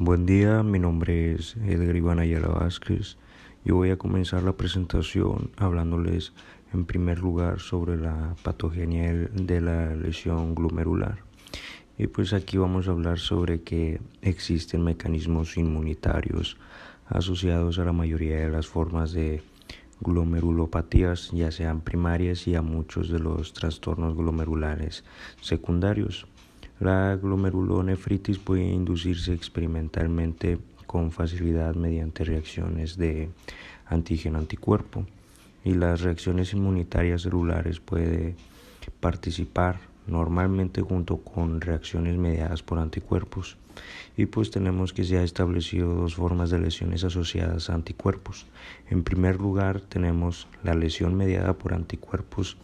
Buen día, mi nombre es Edgar Iván Ayala Vázquez. Yo voy a comenzar la presentación hablándoles en primer lugar sobre la patogenia de la lesión glomerular. Y pues aquí vamos a hablar sobre que existen mecanismos inmunitarios asociados a la mayoría de las formas de glomerulopatías, ya sean primarias, y a muchos de los trastornos glomerulares secundarios. La glomerulonefritis puede inducirse experimentalmente con facilidad mediante reacciones de antígeno-anticuerpo, y las reacciones inmunitarias celulares pueden participar normalmente junto con reacciones mediadas por anticuerpos. Y pues tenemos que se ha establecido dos formas de lesiones asociadas a anticuerpos. En primer lugar tenemos la lesión mediada por anticuerpos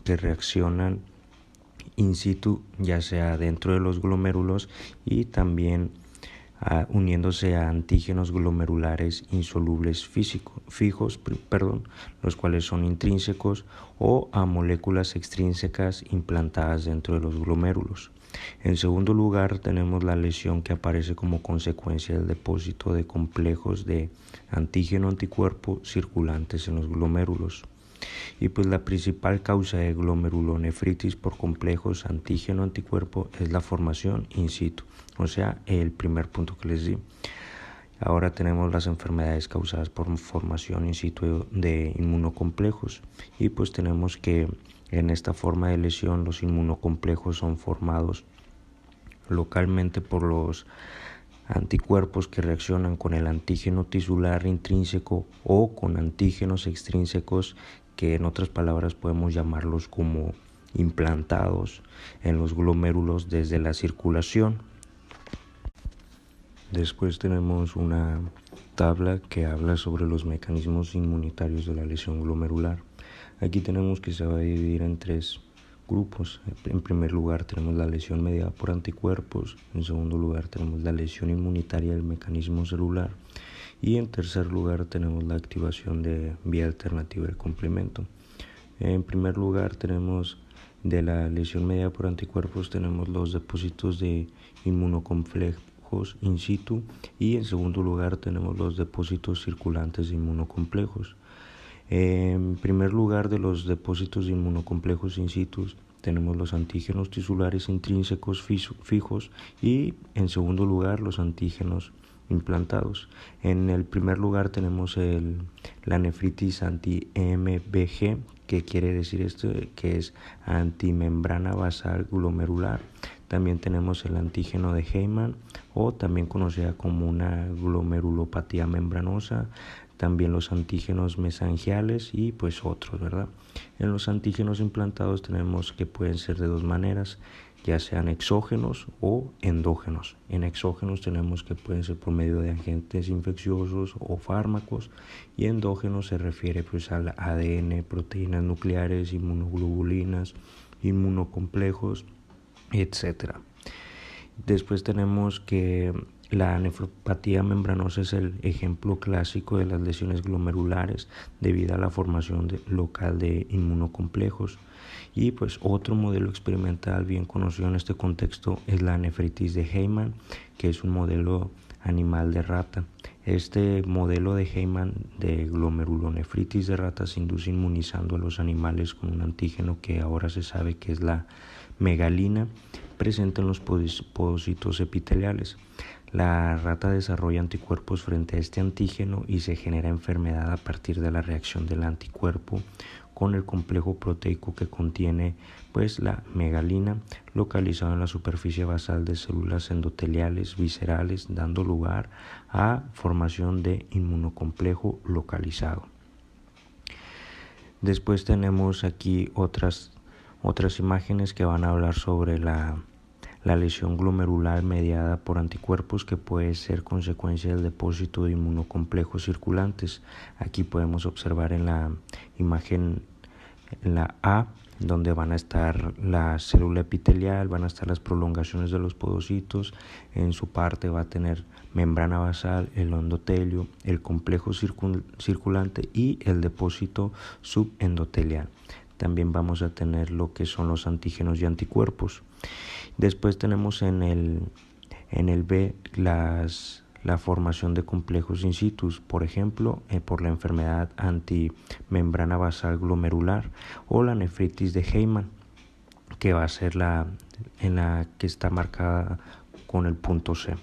que reaccionan in situ, ya sea dentro de los glomérulos, y también uniéndose a antígenos glomerulares insolubles fijos, los cuales son intrínsecos, o a moléculas extrínsecas implantadas dentro de los glomérulos. En segundo lugar, tenemos la lesión que aparece como consecuencia del depósito de complejos de antígeno-anticuerpo circulantes en los glomérulos. Y pues la principal causa de glomerulonefritis por complejos antígeno-anticuerpo es la formación in situ, o sea, el primer punto que les di. Ahora tenemos las enfermedades causadas por formación in situ de inmunocomplejos, y pues tenemos que en esta forma de lesión los inmunocomplejos son formados localmente por los anticuerpos que reaccionan con el antígeno tisular intrínseco o con antígenos extrínsecos, que en otras palabras podemos llamarlos como implantados en los glomérulos desde la circulación. Después tenemos una tabla que habla sobre los mecanismos inmunitarios de la lesión glomerular. Aquí tenemos que se va a dividir en tres grupos. En primer lugar tenemos la lesión mediada por anticuerpos, en segundo lugar tenemos la lesión inmunitaria del mecanismo celular, y en tercer lugar tenemos la activación de vía alternativa del complemento. En primer lugar tenemos de la lesión mediada por anticuerpos tenemos los depósitos de inmunocomplejos in situ, y en segundo lugar tenemos los depósitos circulantes de inmunocomplejos. En primer lugar, de los depósitos de inmunocomplejos in situ tenemos los antígenos tisulares intrínsecos fijos, y en segundo lugar los antígenos implantados. En el primer lugar tenemos la nefritis anti-MBG, que quiere decir esto, que es antimembrana basal glomerular. También tenemos el antígeno de Heymann, o también conocida como una glomerulopatía membranosa, también los antígenos mesangiales y pues otros, ¿verdad? En los antígenos implantados tenemos que pueden ser de dos maneras, ya sean exógenos o endógenos. En exógenos tenemos que pueden ser por medio de agentes infecciosos o fármacos, y endógenos se refiere pues al ADN, proteínas nucleares, inmunoglobulinas, inmunocomplejos, etcétera. Después tenemos que la nefropatía membranosa es el ejemplo clásico de las lesiones glomerulares debido a la formación local de inmunocomplejos. Y pues otro modelo experimental bien conocido en este contexto es la nefritis de Heymann, que es un modelo animal de rata. Este modelo de Heymann de glomerulonefritis de rata se induce inmunizando a los animales con un antígeno que ahora se sabe que es la megalina, presente en los pocitos epiteliales. La rata desarrolla anticuerpos frente a este antígeno y se genera enfermedad a partir de la reacción del anticuerpo con el complejo proteico que contiene pues la megalina, localizado en la superficie basal de células endoteliales viscerales, dando lugar a formación de inmunocomplejo localizado. Después tenemos aquí otras imágenes que van a hablar sobre la lesión glomerular mediada por anticuerpos, que puede ser consecuencia del depósito de inmunocomplejos circulantes. Aquí podemos observar en la imagen, en la A, donde van a estar la célula epitelial, van a estar las prolongaciones de los podocitos, en su parte va a tener membrana basal, el endotelio, el complejo circulante y el depósito subendotelial. También vamos a tener lo que son los antígenos y anticuerpos. Después tenemos en el B la formación de complejos in situ, por ejemplo, por la enfermedad antimembrana basal glomerular o la nefritis de Heymann, que va a ser en la que está marcada con el punto C.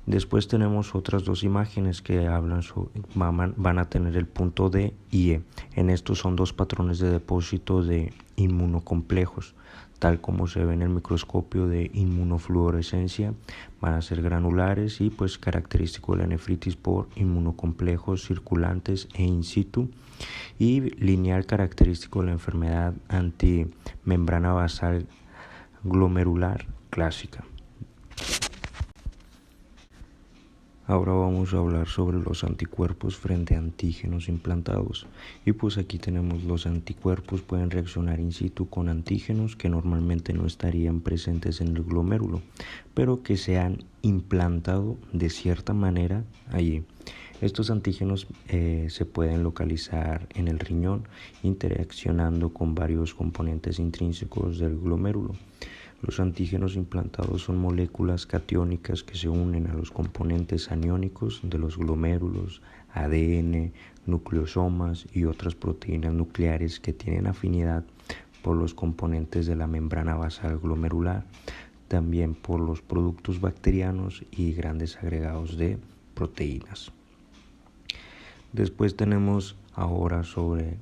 Después tenemos otras dos imágenes que van a tener el punto D y E. En estos son dos patrones de depósito de inmunocomplejos, tal como se ve en el microscopio de inmunofluorescencia. Van a ser granulares y pues característico de la nefritis por inmunocomplejos circulantes e in situ, y lineal característico de la enfermedad antimembrana basal glomerular clásica. Ahora vamos a hablar sobre los anticuerpos frente a antígenos implantados. Y pues aquí tenemos los anticuerpos pueden reaccionar in situ con antígenos que normalmente no estarían presentes en el glomérulo, pero que se han implantado de cierta manera allí. Estos antígenos se pueden localizar en el riñón, interaccionando con varios componentes intrínsecos del glomérulo. Los antígenos implantados son moléculas catiónicas que se unen a los componentes aniónicos de los glomérulos, ADN, nucleosomas y otras proteínas nucleares que tienen afinidad por los componentes de la membrana basal glomerular, también por los productos bacterianos y grandes agregados de proteínas. Después tenemos ahora sobre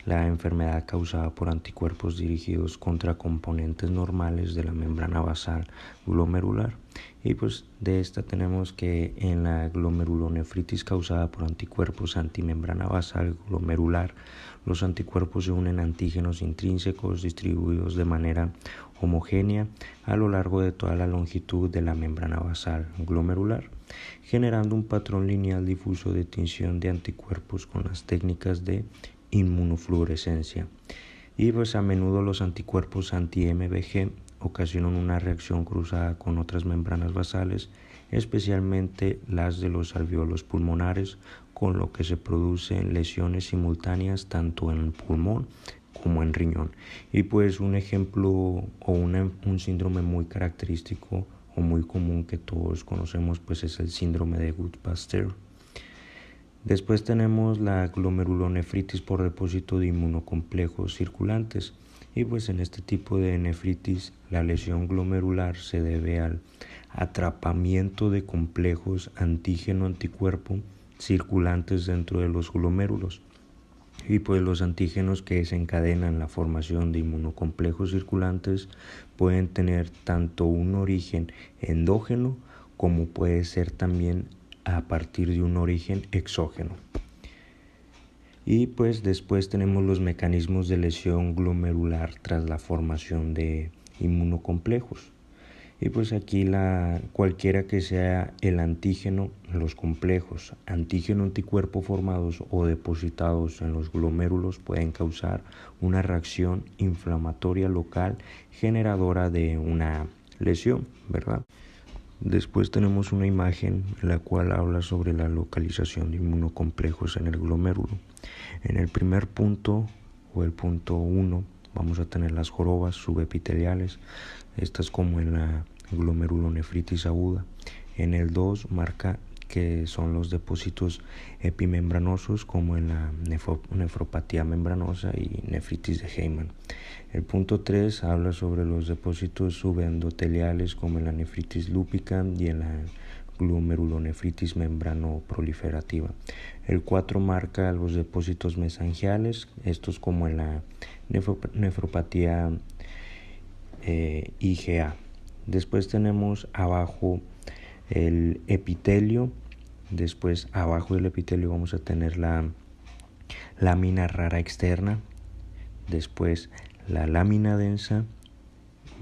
la enfermedad causada por anticuerpos dirigidos contra componentes normales de la membrana basal glomerular. Y pues de esta tenemos que en la glomerulonefritis causada por anticuerpos antimembrana basal glomerular, los anticuerpos se unen a antígenos intrínsecos distribuidos de manera homogénea a lo largo de toda la longitud de la membrana basal glomerular, generando un patrón lineal difuso de tinción de anticuerpos con las técnicas de inmunofluorescencia. Y pues a menudo los anticuerpos anti-MBG ocasionan una reacción cruzada con otras membranas basales, especialmente las de los alvéolos pulmonares, con lo que se producen lesiones simultáneas tanto en el pulmón como en riñón. Y pues un ejemplo o un síndrome muy característico o muy común que todos conocemos pues es el síndrome de Gutt-Pasteur. Después tenemos la glomerulonefritis por depósito de inmunocomplejos circulantes, y pues en este tipo de nefritis la lesión glomerular se debe al atrapamiento de complejos antígeno-anticuerpo circulantes dentro de los glomérulos, y pues los antígenos que desencadenan la formación de inmunocomplejos circulantes pueden tener tanto un origen endógeno como puede ser también a partir de un origen exógeno. Y pues después tenemos los mecanismos de lesión glomerular tras la formación de inmunocomplejos. Y pues aquí cualquiera que sea el antígeno, los complejos antígeno-anticuerpo formados o depositados en los glomérulos pueden causar una reacción inflamatoria local generadora de una lesión, ¿verdad? Después tenemos una imagen en la cual habla sobre la localización de inmunocomplejos en el glomérulo. En el primer punto o el punto 1 vamos a tener las jorobas subepiteliales, estas como en la glomerulonefritis aguda. En el 2 marca que son los depósitos epimembranosos como en la nefropatía membranosa y nefritis de Heymann. El punto 3 habla sobre los depósitos subendoteliales como en la nefritis lúpica y en la glomerulonefritis membranoproliferativa. El 4 marca los depósitos mesangiales, estos como en la nefropatía IgA. Después tenemos abajo el epitelio. Después abajo del epitelio vamos a tener la lámina rara externa. Después la lámina densa.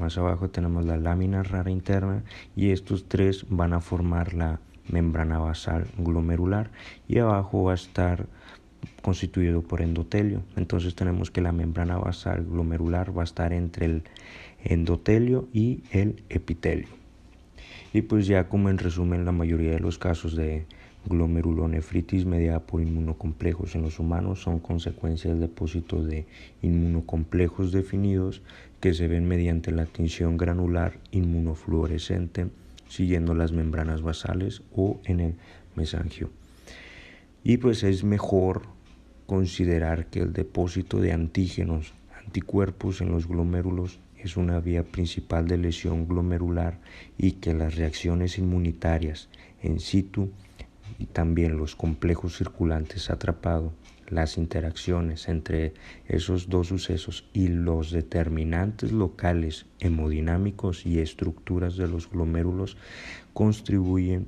Más abajo tenemos la lámina rara interna, y estos tres van a formar la membrana basal glomerular, y abajo va a estar constituido por endotelio. Entonces tenemos que la membrana basal glomerular va a estar entre el endotelio y el epitelio. Y pues ya como en resumen, la mayoría de los casos de glomerulonefritis mediada por inmunocomplejos en los humanos son consecuencias de depósitos de inmunocomplejos definidos que se ven mediante la tinción granular inmunofluorescente siguiendo las membranas basales o en el mesangio. Y pues es mejor considerar que el depósito de antígenos, anticuerpos en los glomérulos es una vía principal de lesión glomerular y que las reacciones inmunitarias in situ y también los complejos circulantes atrapados, las interacciones entre esos dos sucesos y los determinantes locales hemodinámicos y estructuras de los glomérulos contribuyen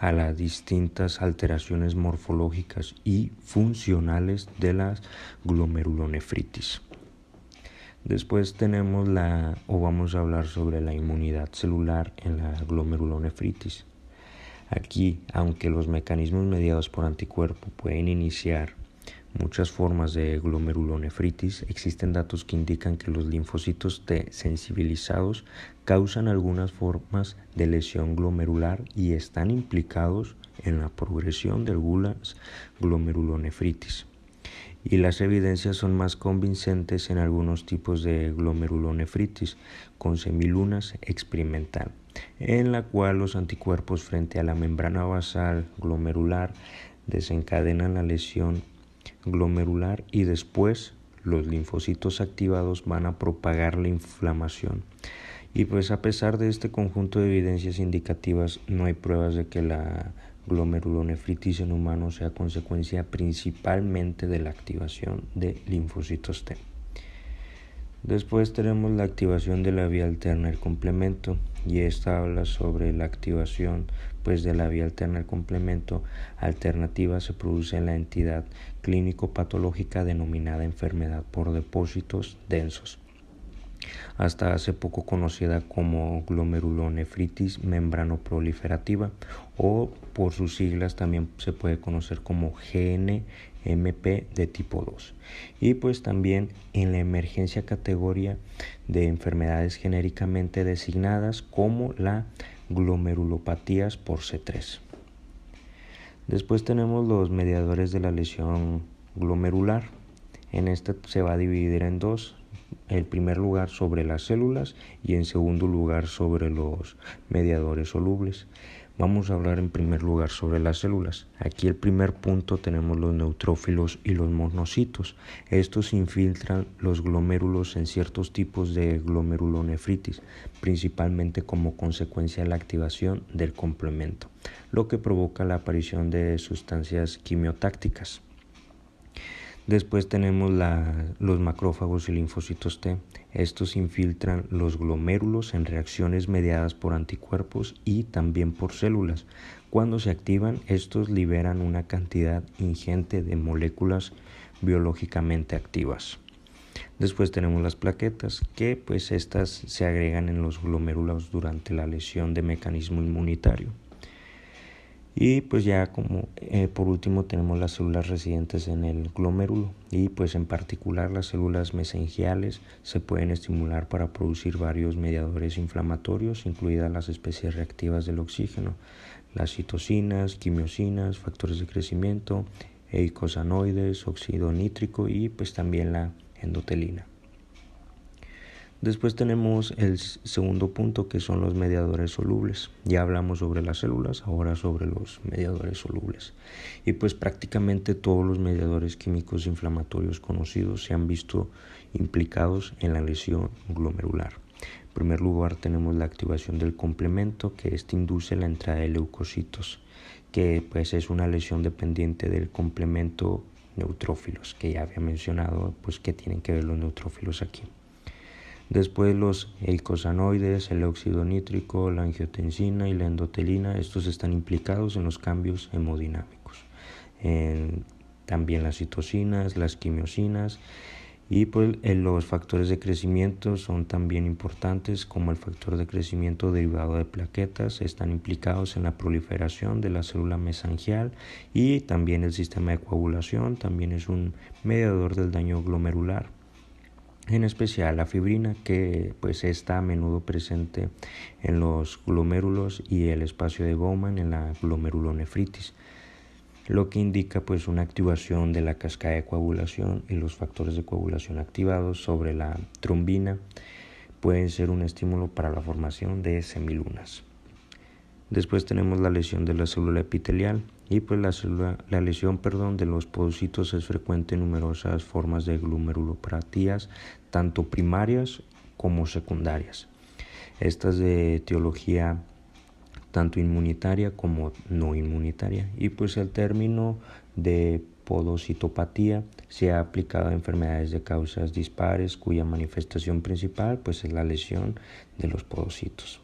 a las distintas alteraciones morfológicas y funcionales de la glomerulonefritis. Después vamos a hablar sobre la inmunidad celular en la glomerulonefritis. Aquí, aunque los mecanismos mediados por anticuerpo pueden iniciar muchas formas de glomerulonefritis, existen datos que indican que los linfocitos T sensibilizados causan algunas formas de lesión glomerular y están implicados en la progresión de algunas glomerulonefritis. Y las evidencias son más convincentes en algunos tipos de glomerulonefritis con semilunas experimental, en la cual los anticuerpos frente a la membrana basal glomerular desencadenan la lesión glomerular y después los linfocitos activados van a propagar la inflamación. Y pues a pesar de este conjunto de evidencias indicativas, no hay pruebas de que la glomerulonefritis en humanos sea consecuencia principalmente de la activación de linfocitos T. Después tenemos la activación de la vía alterna del complemento, y esta habla sobre la activación de la vía alterna del complemento alternativa se produce en la entidad clínico-patológica denominada enfermedad por depósitos densos, hasta hace poco conocida como glomerulonefritis membranoproliferativa, o por sus siglas también se puede conocer como GNMP de tipo 2. Y pues también en la emergencia categoría de enfermedades genéricamente designadas como la glomerulopatías por C3. Después tenemos los mediadores de la lesión glomerular. En este se va a dividir en dos. En primer lugar sobre las células y en segundo lugar sobre los mediadores solubles. Vamos a hablar en primer lugar sobre las células. Aquí el primer punto tenemos los neutrófilos y los monocitos. Estos infiltran los glomérulos en ciertos tipos de glomerulonefritis, principalmente como consecuencia de la activación del complemento, lo que provoca la aparición de sustancias quimiotácticas. Después tenemos los macrófagos y linfocitos T. Estos infiltran los glomérulos en reacciones mediadas por anticuerpos y también por células. Cuando se activan, estos liberan una cantidad ingente de moléculas biológicamente activas. Después tenemos las plaquetas, que pues estas se agregan en los glomérulos durante la lesión de mecanismo inmunitario. Y pues ya como por último tenemos las células residentes en el glomérulo, y pues en particular las células mesengiales se pueden estimular para producir varios mediadores inflamatorios, incluidas las especies reactivas del oxígeno, las citocinas, quimiosinas, factores de crecimiento, eicosanoides, óxido nítrico y pues también la endotelina. Después tenemos el segundo punto, que son los mediadores solubles. Ya hablamos sobre las células, ahora sobre los mediadores solubles. Y pues prácticamente todos los mediadores químicos inflamatorios conocidos se han visto implicados en la lesión glomerular. En primer lugar tenemos la activación del complemento, que induce la entrada de leucocitos, que pues es una lesión dependiente del complemento neutrófilos, que ya había mencionado pues que tienen que ver los neutrófilos aquí. Después los eicosanoides, el óxido nítrico, la angiotensina y la endotelina, estos están implicados en los cambios hemodinámicos. También las citocinas, las quimiosinas, y pues los factores de crecimiento son también importantes, como el factor de crecimiento derivado de plaquetas, están implicados en la proliferación de la célula mesangial, y también el sistema de coagulación también es un mediador del daño glomerular. En especial la fibrina, que pues está a menudo presente en los glomérulos y el espacio de Bowman en la glomerulonefritis, lo que indica pues una activación de la cascada de coagulación, y los factores de coagulación activados sobre la trombina pueden ser un estímulo para la formación de semilunas. Después tenemos la lesión de la célula epitelial y pues la lesión de los podocitos es frecuente en numerosas formas de glomerulopatías, tanto primarias como secundarias. Estas de etiología tanto inmunitaria como no inmunitaria, y pues el término de podocitopatía se ha aplicado a enfermedades de causas dispares cuya manifestación principal pues es la lesión de los podocitos.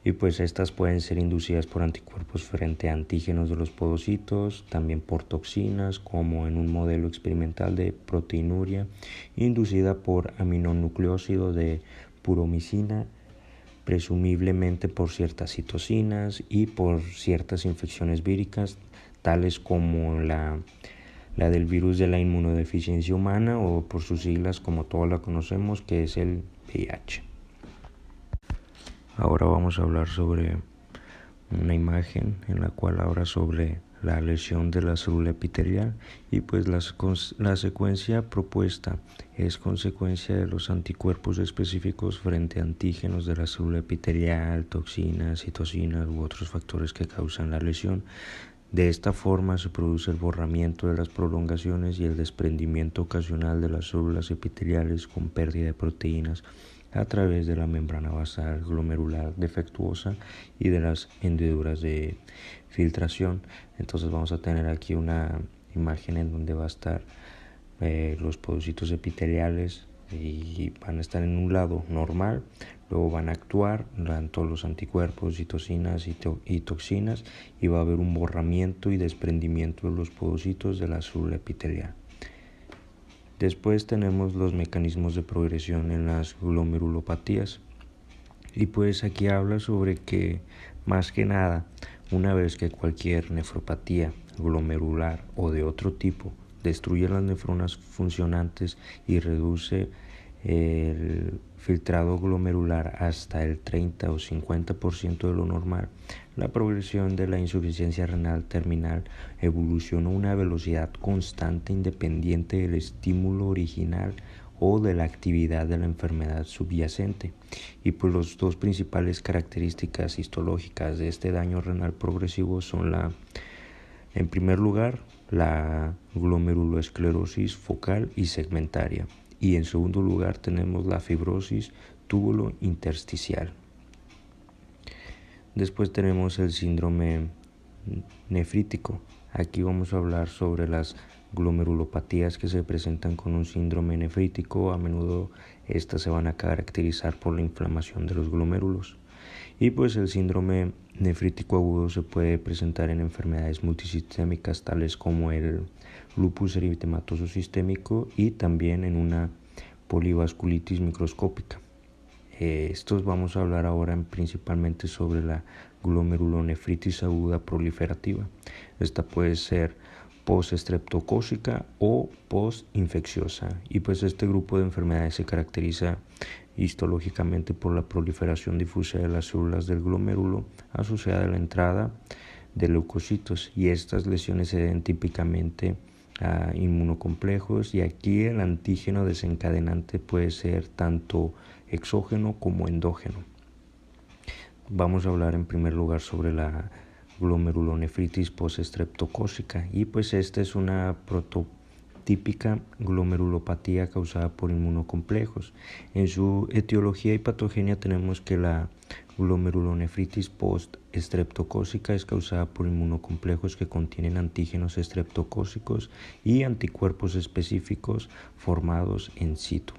Y pues estas pueden ser inducidas por anticuerpos frente a antígenos de los podocitos, también por toxinas, como en un modelo experimental de proteinuria inducida por aminonucleócido de puromicina, presumiblemente por ciertas citocinas y por ciertas infecciones víricas, tales como la del virus de la inmunodeficiencia humana, o por sus siglas como todos la conocemos, que es el VIH. Ahora vamos a hablar sobre una imagen en la cual habla sobre la lesión de la célula epitelial, y pues la secuencia propuesta es consecuencia de los anticuerpos específicos frente a antígenos de la célula epitelial, toxinas, citocinas u otros factores que causan la lesión. De esta forma se produce el borramiento de las prolongaciones y el desprendimiento ocasional de las células epiteliales con pérdida de proteínas a través de la membrana basal glomerular defectuosa y de las hendiduras de filtración. Entonces vamos a tener aquí una imagen en donde va a estar los podocitos epiteliales y van a estar en un lado normal, luego van a actuar todos los anticuerpos, citocinas y toxinas, y va a haber un borramiento y desprendimiento de los podocitos de la célula epitelial. Después tenemos los mecanismos de progresión en las glomerulopatías, y pues aquí habla sobre que más que nada, una vez que cualquier nefropatía glomerular o de otro tipo destruye las nefronas funcionantes y reduce el filtrado glomerular hasta el 30 o 50% de lo normal, la progresión de la insuficiencia renal terminal evoluciona a una velocidad constante independiente del estímulo original o de la actividad de la enfermedad subyacente. Y pues las dos principales características histológicas de este daño renal progresivo son en primer lugar, la glomeruloesclerosis focal y segmentaria, y en segundo lugar tenemos la fibrosis túbulo-intersticial. Después tenemos el síndrome nefrítico. Aquí vamos a hablar sobre las glomerulopatías que se presentan con un síndrome nefrítico. A menudo estas se van a caracterizar por la inflamación de los glomérulos. Y pues el síndrome nefrítico agudo se puede presentar en enfermedades multisistémicas tales como el lupus eritematoso sistémico y también en una polivasculitis microscópica. Estos vamos a hablar ahora principalmente sobre la glomerulonefritis aguda proliferativa. Esta puede ser post-estreptocócica o post-infecciosa, y pues este grupo de enfermedades se caracteriza histológicamente por la proliferación difusa de las células del glomérulo asociada a la entrada de leucocitos, y estas lesiones se deben típicamente a inmunocomplejos, y aquí el antígeno desencadenante puede ser tanto exógeno como endógeno. Vamos a hablar en primer lugar sobre la glomerulonefritis postestreptocócica, y pues esta es una prototípica glomerulopatía causada por inmunocomplejos. En su etiología y patogenia tenemos que la glomerulonefritis postestreptocócica es causada por inmunocomplejos que contienen antígenos estreptocócicos y anticuerpos específicos formados in situ.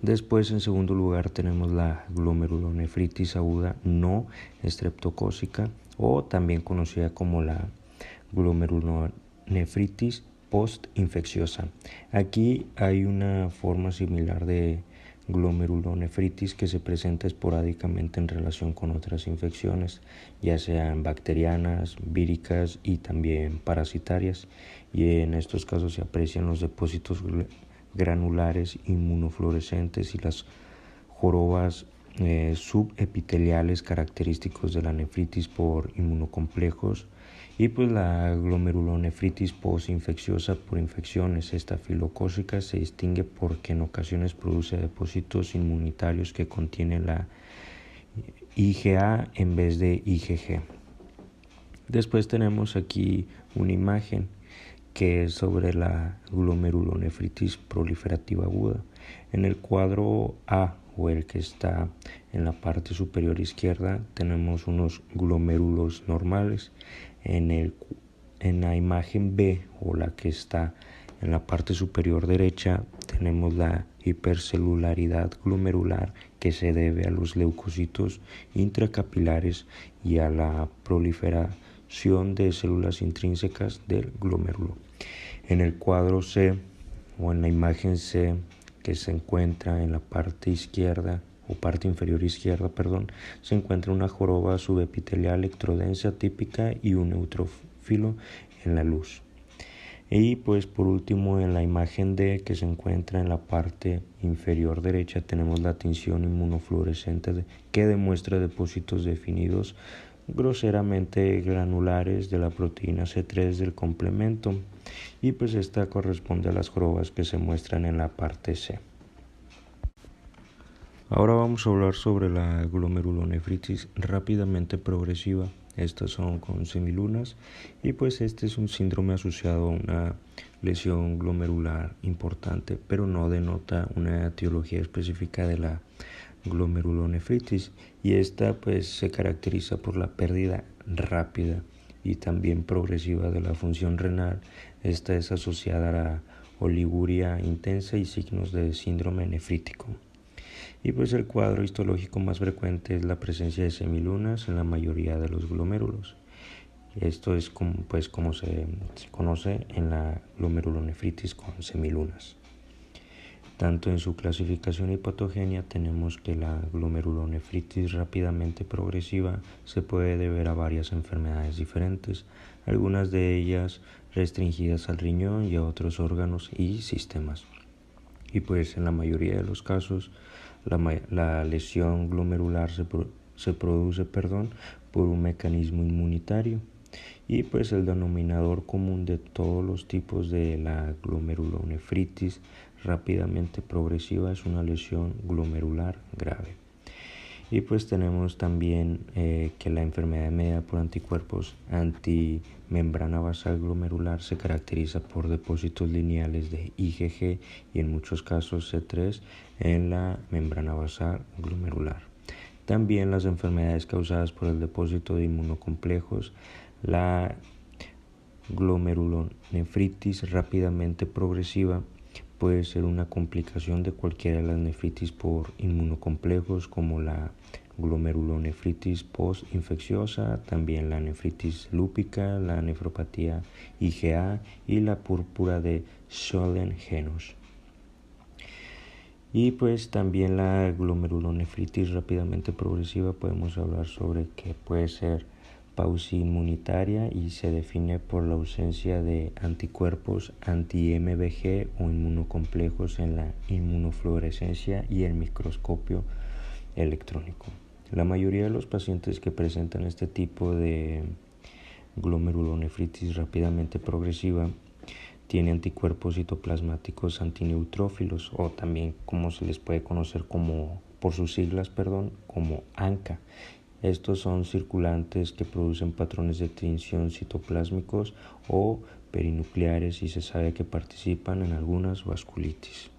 Después, en segundo lugar, tenemos la glomerulonefritis aguda no estreptocócica, o también conocida como la glomerulonefritis postinfecciosa. Aquí hay una forma similar de glomerulonefritis que se presenta esporádicamente en relación con otras infecciones, ya sean bacterianas, víricas y también parasitarias, y en estos casos se aprecian los depósitos granulares inmunofluorescentes y las jorobas subepiteliales característicos de la nefritis por inmunocomplejos. Y pues la glomerulonefritis postinfecciosa por infecciones estafilocócicas se distingue porque en ocasiones produce depósitos inmunitarios que contienen la IgA en vez de IgG. Después tenemos aquí una imagen que es sobre la glomerulonefritis proliferativa aguda. En el cuadro A, o el que está en la parte superior izquierda, tenemos unos glomérulos normales. En la imagen B, o la que está en la parte superior derecha, tenemos la hipercelularidad glomerular, que se debe a los leucocitos intracapilares y a la proliferación de células intrínsecas del glomérulo. En el cuadro C, o en la imagen C, que se encuentra en la parte izquierda o parte inferior izquierda, se encuentra una joroba subepitelial ectrodensa típica y un neutrófilo en la luz. Y pues por último, en la imagen D, que se encuentra en la parte inferior derecha, tenemos la tinción inmunofluorescente que demuestra depósitos definidos groseramente granulares de la proteína C3 del complemento, y pues esta corresponde a las jorobas que se muestran en la parte C. Ahora vamos a hablar sobre la glomerulonefritis rápidamente progresiva. Estas son con semilunas, y pues este es un síndrome asociado a una lesión glomerular importante, pero no denota una etiología específica de la glomerulonefritis, y esta pues se caracteriza por la pérdida rápida y también progresiva de la función renal. Esta es asociada a la oliguria intensa y signos de síndrome nefrítico. Y pues el cuadro histológico más frecuente es la presencia de semilunas en la mayoría de los glomérulos. Esto es como se conoce en la glomerulonefritis con semilunas. Tanto en su clasificación y patogenia tenemos que la glomerulonefritis rápidamente progresiva se puede deber a varias enfermedades diferentes, algunas de ellas restringidas al riñón y a otros órganos y sistemas. Y pues en la mayoría de los casos la lesión glomerular se produce por un mecanismo inmunitario. Y pues el denominador común de todos los tipos de la glomerulonefritis rápidamente progresiva es una lesión glomerular grave. Y pues tenemos también que la enfermedad mediada por anticuerpos antimembrana basal glomerular se caracteriza por depósitos lineales de IgG y en muchos casos C3 en la membrana basal glomerular. También las enfermedades causadas por el depósito de inmunocomplejos, la glomerulonefritis rápidamente progresiva puede ser una complicación de cualquiera de las nefritis por inmunocomplejos, como la glomerulonefritis postinfecciosa, también la nefritis lúpica, la nefropatía IgA y la púrpura de Sjögren-Henus. Y pues también la glomerulonefritis rápidamente progresiva podemos hablar sobre que puede ser pauci-inmunitaria y se define por la ausencia de anticuerpos anti-MBG o inmunocomplejos en la inmunofluorescencia y el microscopio electrónico. La mayoría de los pacientes que presentan este tipo de glomerulonefritis rápidamente progresiva tiene anticuerpos citoplasmáticos antineutrófilos, o también como se les puede conocer por sus siglas, como ANCA. Estos son circulantes que producen patrones de tinción citoplásmicos o perinucleares, y se sabe que participan en algunas vasculitis.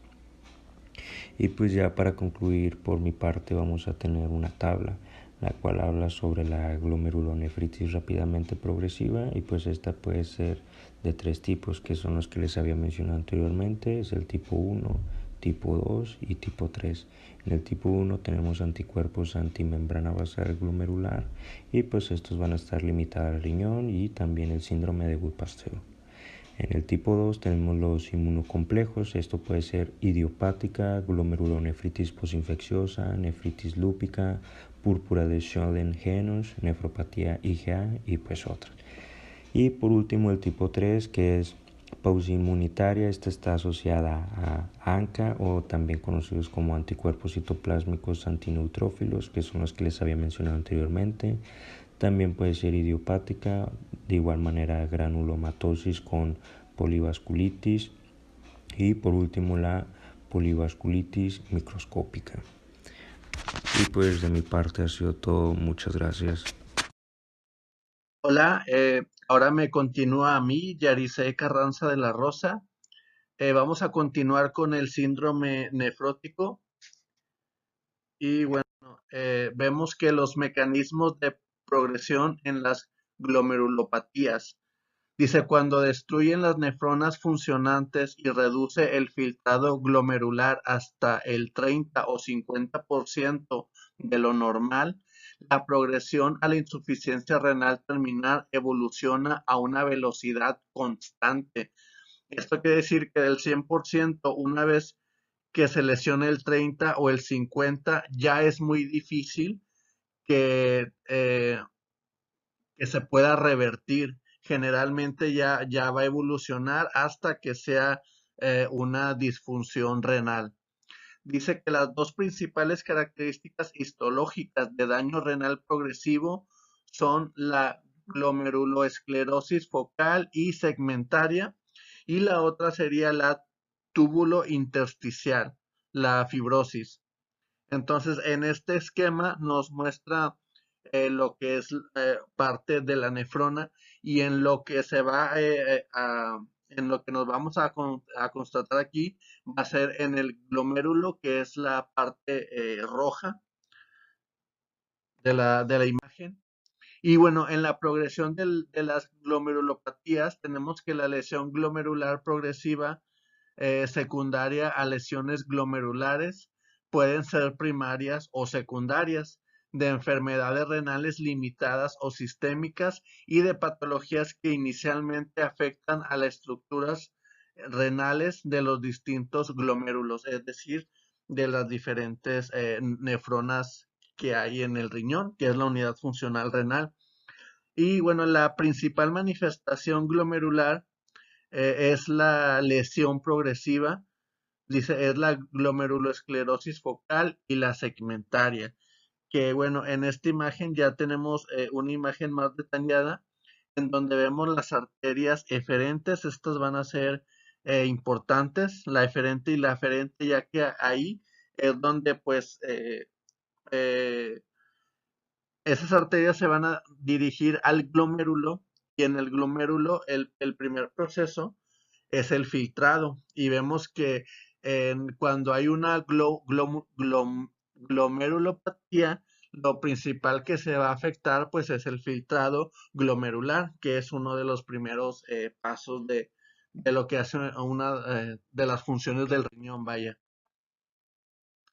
Y pues ya para concluir por mi parte vamos a tener una tabla la cual habla sobre la glomerulonefritis rápidamente progresiva, y pues esta puede ser de tres tipos, que son los que les había mencionado anteriormente. Es el tipo 1, tipo 2 y tipo 3. En el tipo 1 tenemos anticuerpos antimembrana basal glomerular, y pues estos van a estar limitados al riñón y también el síndrome de Wood-Pasteur. En el tipo 2 tenemos los inmunocomplejos. Esto puede ser idiopática, glomerulonefritis posinfecciosa, nefritis lúpica, púrpura de Sjögren-Henus, nefropatía IgA y pues otras. Y por último el tipo 3, que es pauci-inmunitaria. Esta está asociada a ANCA, o también conocidos como anticuerpos citoplásmicos antineutrófilos, que son los que les había mencionado anteriormente. También puede ser idiopática, de igual manera granulomatosis con polivasculitis, y por último la polivasculitis microscópica. Y pues de mi parte ha sido todo. Muchas gracias. Hola, ahora me continúa a mí, Yarisé Carranza de la Rosa. Vamos a continuar con el síndrome nefrótico y bueno, vemos que los mecanismos de progresión en las glomerulopatías. Dice, cuando destruyen las nefronas funcionantes y reduce el filtrado glomerular hasta el 30 o 50% de lo normal, la progresión a la insuficiencia renal terminal evoluciona a una velocidad constante. Esto quiere decir que del 100%, una vez que se lesione el 30 o el 50, ya es muy difícil que que se pueda revertir. Generalmente ya va a evolucionar hasta que sea una disfunción renal. Dice que las dos principales características histológicas de daño renal progresivo son la glomeruloesclerosis focal y segmentaria, y la otra sería la túbulo intersticial, la fibrosis. Entonces, en este esquema nos muestra lo que es parte de la nefrona, y en lo que se va en lo que nos vamos a constatar aquí va a ser en el glomérulo, que es la parte roja de la imagen. Y bueno, en la progresión de las glomerulopatías tenemos que la lesión glomerular progresiva secundaria a lesiones glomerulares pueden ser primarias o secundarias, de enfermedades renales limitadas o sistémicas y de patologías que inicialmente afectan a las estructuras renales de los distintos glomérulos, es decir, de las diferentes nefronas que hay en el riñón, que es la unidad funcional renal. Y bueno, la principal manifestación glomerular es la lesión progresiva, dice, es la glomerulosclerosis focal y la segmentaria, que bueno, en esta imagen ya tenemos una imagen más detallada en donde vemos las arterias eferentes. Estas van a ser importantes, la eferente y la aferente, ya que ahí es donde pues eh, esas arterias se van a dirigir al glomérulo, y en el glomérulo el primer proceso es el filtrado, y vemos que cuando hay una glomerulopatía, lo principal que se va a afectar pues es el filtrado glomerular, que es uno de los primeros pasos de lo que hace una de las funciones del riñón, vaya.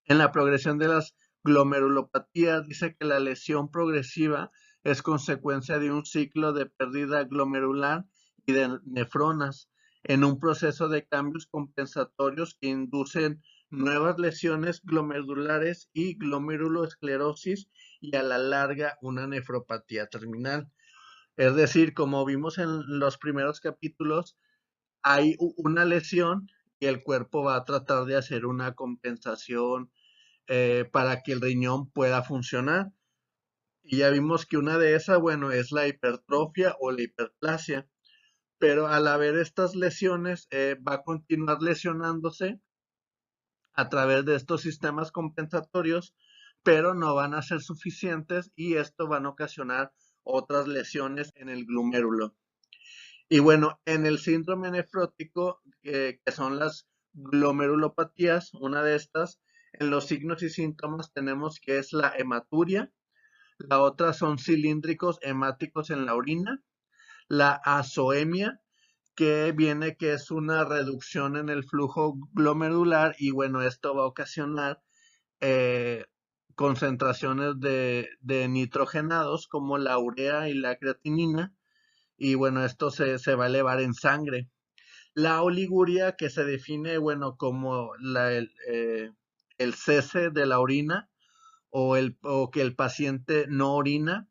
En la progresión de las glomerulopatías dice que la lesión progresiva es consecuencia de un ciclo de pérdida glomerular y de nefronas en un proceso de cambios compensatorios que inducen nuevas lesiones glomerulares y glomerulosclerosis, y a la larga una nefropatía terminal. Es decir, como vimos en los primeros capítulos, hay una lesión y el cuerpo va a tratar de hacer una compensación para que el riñón pueda funcionar. Y ya vimos que una de esas, bueno, es la hipertrofia o la hiperplasia, pero al haber estas lesiones, va a continuar lesionándose a través de estos sistemas compensatorios, pero no van a ser suficientes, y esto van a ocasionar otras lesiones en el glomérulo. Y bueno, en el síndrome nefrótico, que son las glomerulopatías, una de estas, en los signos y síntomas tenemos que es la hematuria, la otra son cilíndricos hemáticos en la orina, la azoemia, que viene que es una reducción en el flujo glomerular, y bueno, esto va a ocasionar eh, concentraciones de nitrogenados como la urea y la creatinina, y bueno, esto se va a elevar en sangre. La oliguria, que se define, bueno, como el cese de la orina, o que el paciente no orina,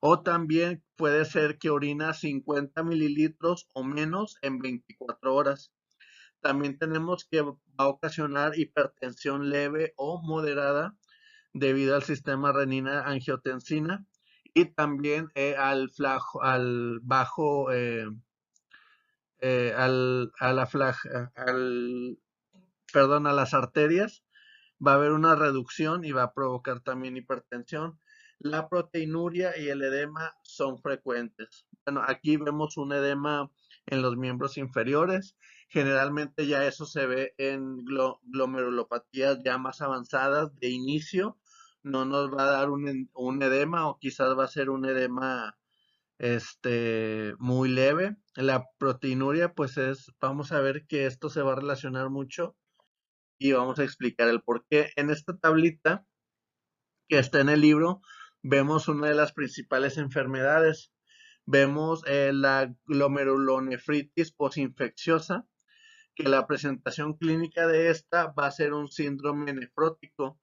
o también puede ser que orina 50 mililitros o menos en 24 horas. También tenemos que va a ocasionar hipertensión leve o moderada debido al sistema renina-angiotensina, y también al bajo al, a la flag, al, perdón, a las arterias, va a haber una reducción y va a provocar también hipertensión. La proteinuria y el edema son frecuentes. Bueno, aquí vemos un edema en los miembros inferiores. Generalmente ya eso se ve en glomerulopatías ya más avanzadas de inicio. No nos va a dar un edema o quizás va a ser un edema muy leve. La proteinuria, pues vamos a ver que esto se va a relacionar mucho y vamos a explicar el por qué. En esta tablita que está en el libro, vemos una de las principales enfermedades. Vemos la glomerulonefritis posinfecciosa, que la presentación clínica de esta va a ser un síndrome nefrótico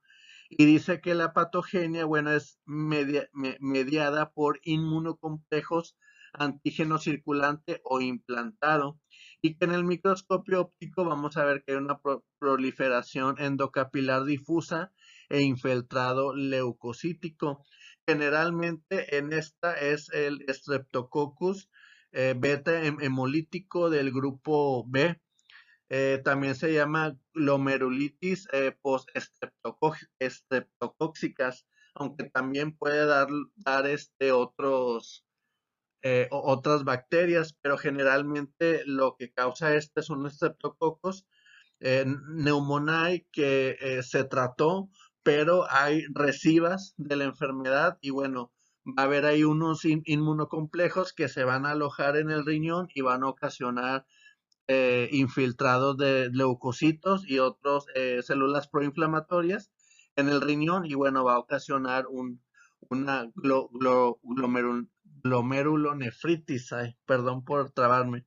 y dice que la patogenia, bueno, es mediada por inmunocomplejos antígeno circulante o implantado y que en el microscopio óptico vamos a ver que hay una proliferación endocapilar difusa e infiltrado leucocítico. Generalmente en esta es el Streptococcus beta hemolítico del grupo B. También se llama glomerulitis post-estreptocóxicas, aunque también puede dar otras bacterias, pero generalmente lo que causa este es un estreptococos pneumoniae que se trató, pero hay recidivas de la enfermedad y bueno, va a haber ahí unos inmunocomplejos que se van a alojar en el riñón y van a ocasionar infiltrados de leucocitos y otras células proinflamatorias en el riñón y bueno, va a ocasionar una glomerulonefritis, ay, perdón por trabarme.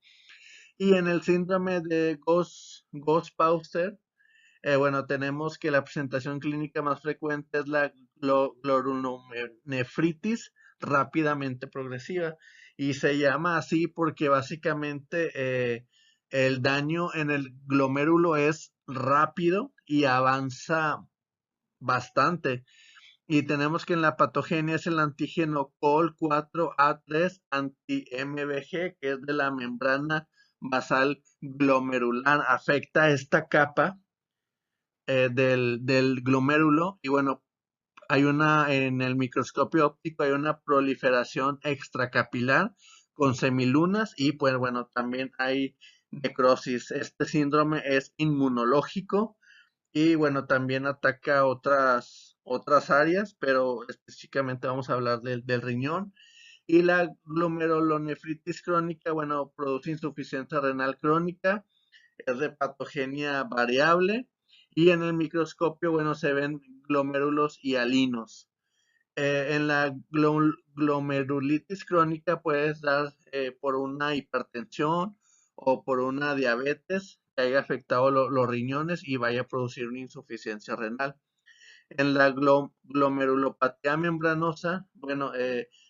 Y en el síndrome de Ghost-Pauster, bueno, tenemos que la presentación clínica más frecuente es la glomerulonefritis rápidamente progresiva y se llama así porque básicamente el daño en el glomérulo es rápido y avanza bastante. Y tenemos que en la patogenia es el antígeno COL4A3 anti-MBG, que es de la membrana basal glomerular. Afecta esta capa del glomérulo y bueno, en el microscopio óptico hay una proliferación extracapilar con semilunas y pues bueno, también hay necrosis. Este síndrome es inmunológico y bueno, también ataca otras áreas, pero específicamente vamos a hablar del riñón. Y la glomerulonefritis crónica, bueno, produce insuficiencia renal crónica, es de patogenia variable y en el microscopio, bueno, se ven glomérulos hialinos. En la glomerulitis crónica puedes dar por una hipertensión o por una diabetes que haya afectado los riñones y vaya a producir una insuficiencia renal. En la glomerulopatía membranosa, bueno,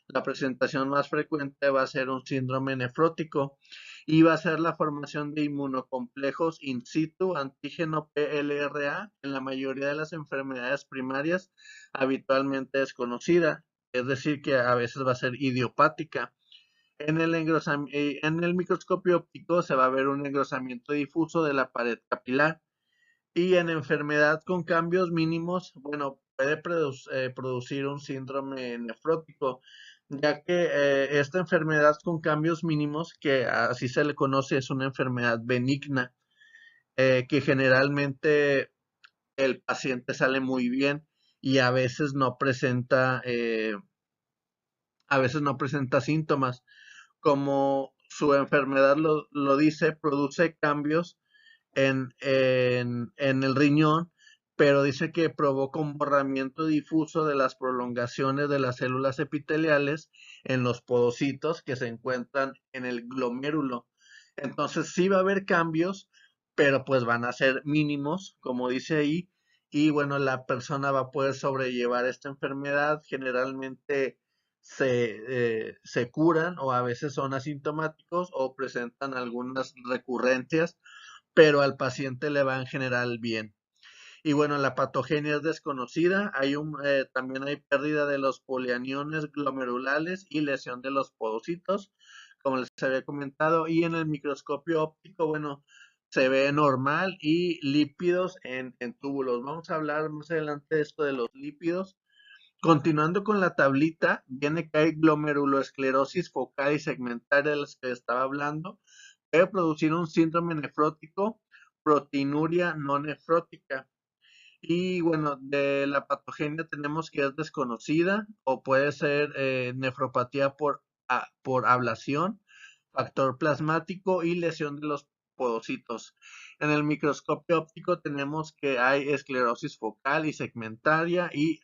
la presentación más frecuente va a ser un síndrome nefrótico y va a ser la formación de inmunocomplejos in situ antígeno PLRA en la mayoría de las enfermedades primarias habitualmente desconocida, es decir, que a veces va a ser idiopática. En el microscopio óptico se va a ver un engrosamiento difuso de la pared capilar y en enfermedad con cambios mínimos, bueno, puede producir un síndrome nefrótico, ya que esta enfermedad con cambios mínimos, que así se le conoce, es una enfermedad benigna, que generalmente el paciente sale muy bien y a veces no presenta síntomas. Como su enfermedad lo dice, produce cambios en el riñón, pero dice que provoca un borramiento difuso de las prolongaciones de las células epiteliales en los podocitos que se encuentran en el glomérulo. Entonces sí va a haber cambios, pero pues van a ser mínimos, como dice ahí, y bueno, la persona va a poder sobrellevar esta enfermedad. Generalmente se curan o a veces son asintomáticos o presentan algunas recurrencias, pero al paciente le va en general bien. Y bueno, la patogenia es desconocida, también hay pérdida de los polianiones glomerulares y lesión de los podocitos, como les había comentado, y en el microscopio óptico, bueno, se ve normal y lípidos en túbulos. Vamos a hablar más adelante de esto de los lípidos. Continuando con la tablita, viene que hay glomerulosclerosis focal y segmentaria de las que estaba hablando. Puede producir un síndrome nefrótico, proteinuria no nefrótica. Y bueno, de la patogenia tenemos que es desconocida o puede ser nefropatía por ablación, factor plasmático y lesión de los podocitos. En el microscopio óptico tenemos que hay esclerosis focal y segmentaria y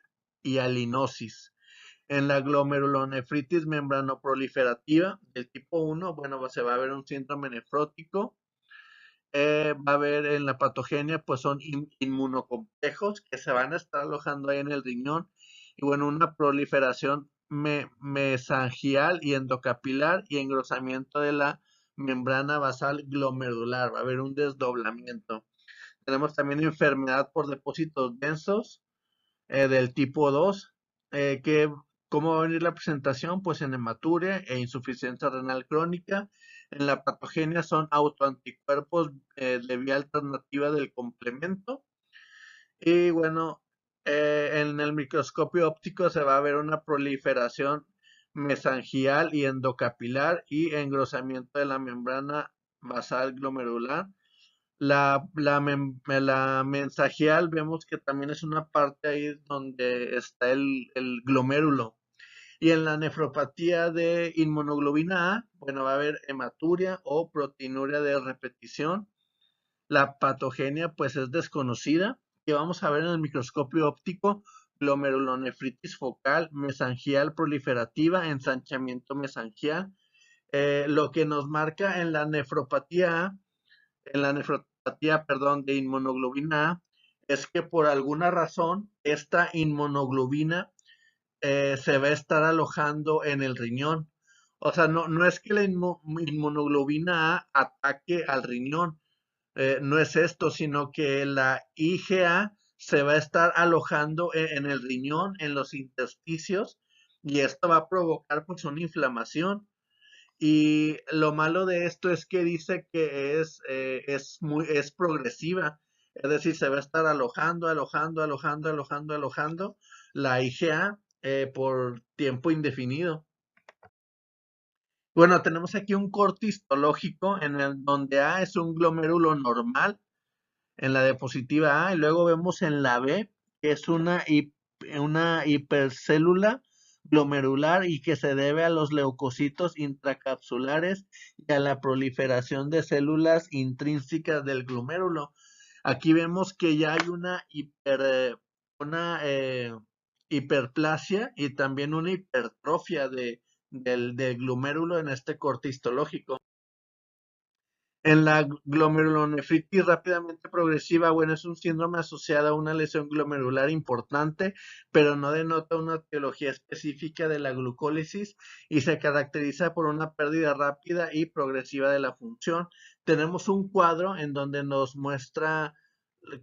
alinosis. En la glomerulonefritis membranoproliferativa del tipo 1, bueno, se va a ver un síndrome nefrótico. Va a haber en la patogenia, pues son inmunocomplejos que se van a estar alojando ahí en el riñón. Y bueno, una proliferación mesangial y endocapilar y engrosamiento de la membrana basal glomerular. Va a haber un desdoblamiento. Tenemos también enfermedad por depósitos densos del tipo 2, ¿cómo va a venir la presentación? Pues en hematuria e insuficiencia renal crónica. En la patogenia son autoanticuerpos de vía alternativa del complemento. Y bueno, en el microscopio óptico se va a ver una proliferación mesangial y endocapilar y engrosamiento de la membrana basal glomerular. La mensagial vemos que también es una parte ahí donde está el glomérulo. Y en la nefropatía de inmunoglobina A, bueno, va a haber hematuria o proteinuria de repetición. La patogenia pues es desconocida y vamos a ver en el microscopio óptico glomerulonefritis focal, mesangial proliferativa, ensanchamiento mesangial. Lo que nos marca en la nefropatía A, perdón, de inmunoglobina A, es que por alguna razón esta inmunoglobina se va a estar alojando en el riñón. O sea, no es que la inmunoglobina A ataque al riñón, no es esto, sino que la IgA se va a estar alojando en el riñón, en los intersticios, y esto va a provocar pues una inflamación. Y lo malo de esto es que dice que es progresiva, es decir, se va a estar alojando la IgA por tiempo indefinido. Bueno, tenemos aquí un corte histológico en el donde A es un glomérulo normal en la diapositiva A y luego vemos en la B que es una hipercélula glomerular y que se debe a los leucocitos intracapsulares y a la proliferación de células intrínsecas del glomérulo. Aquí vemos que ya hay una hiperplasia y también una hipertrofia del glomérulo en este corte histológico. En la glomerulonefritis rápidamente progresiva, bueno, es un síndrome asociado a una lesión glomerular importante, pero no denota una etiología específica de la glucólisis y se caracteriza por una pérdida rápida y progresiva de la función. Tenemos un cuadro en donde nos muestra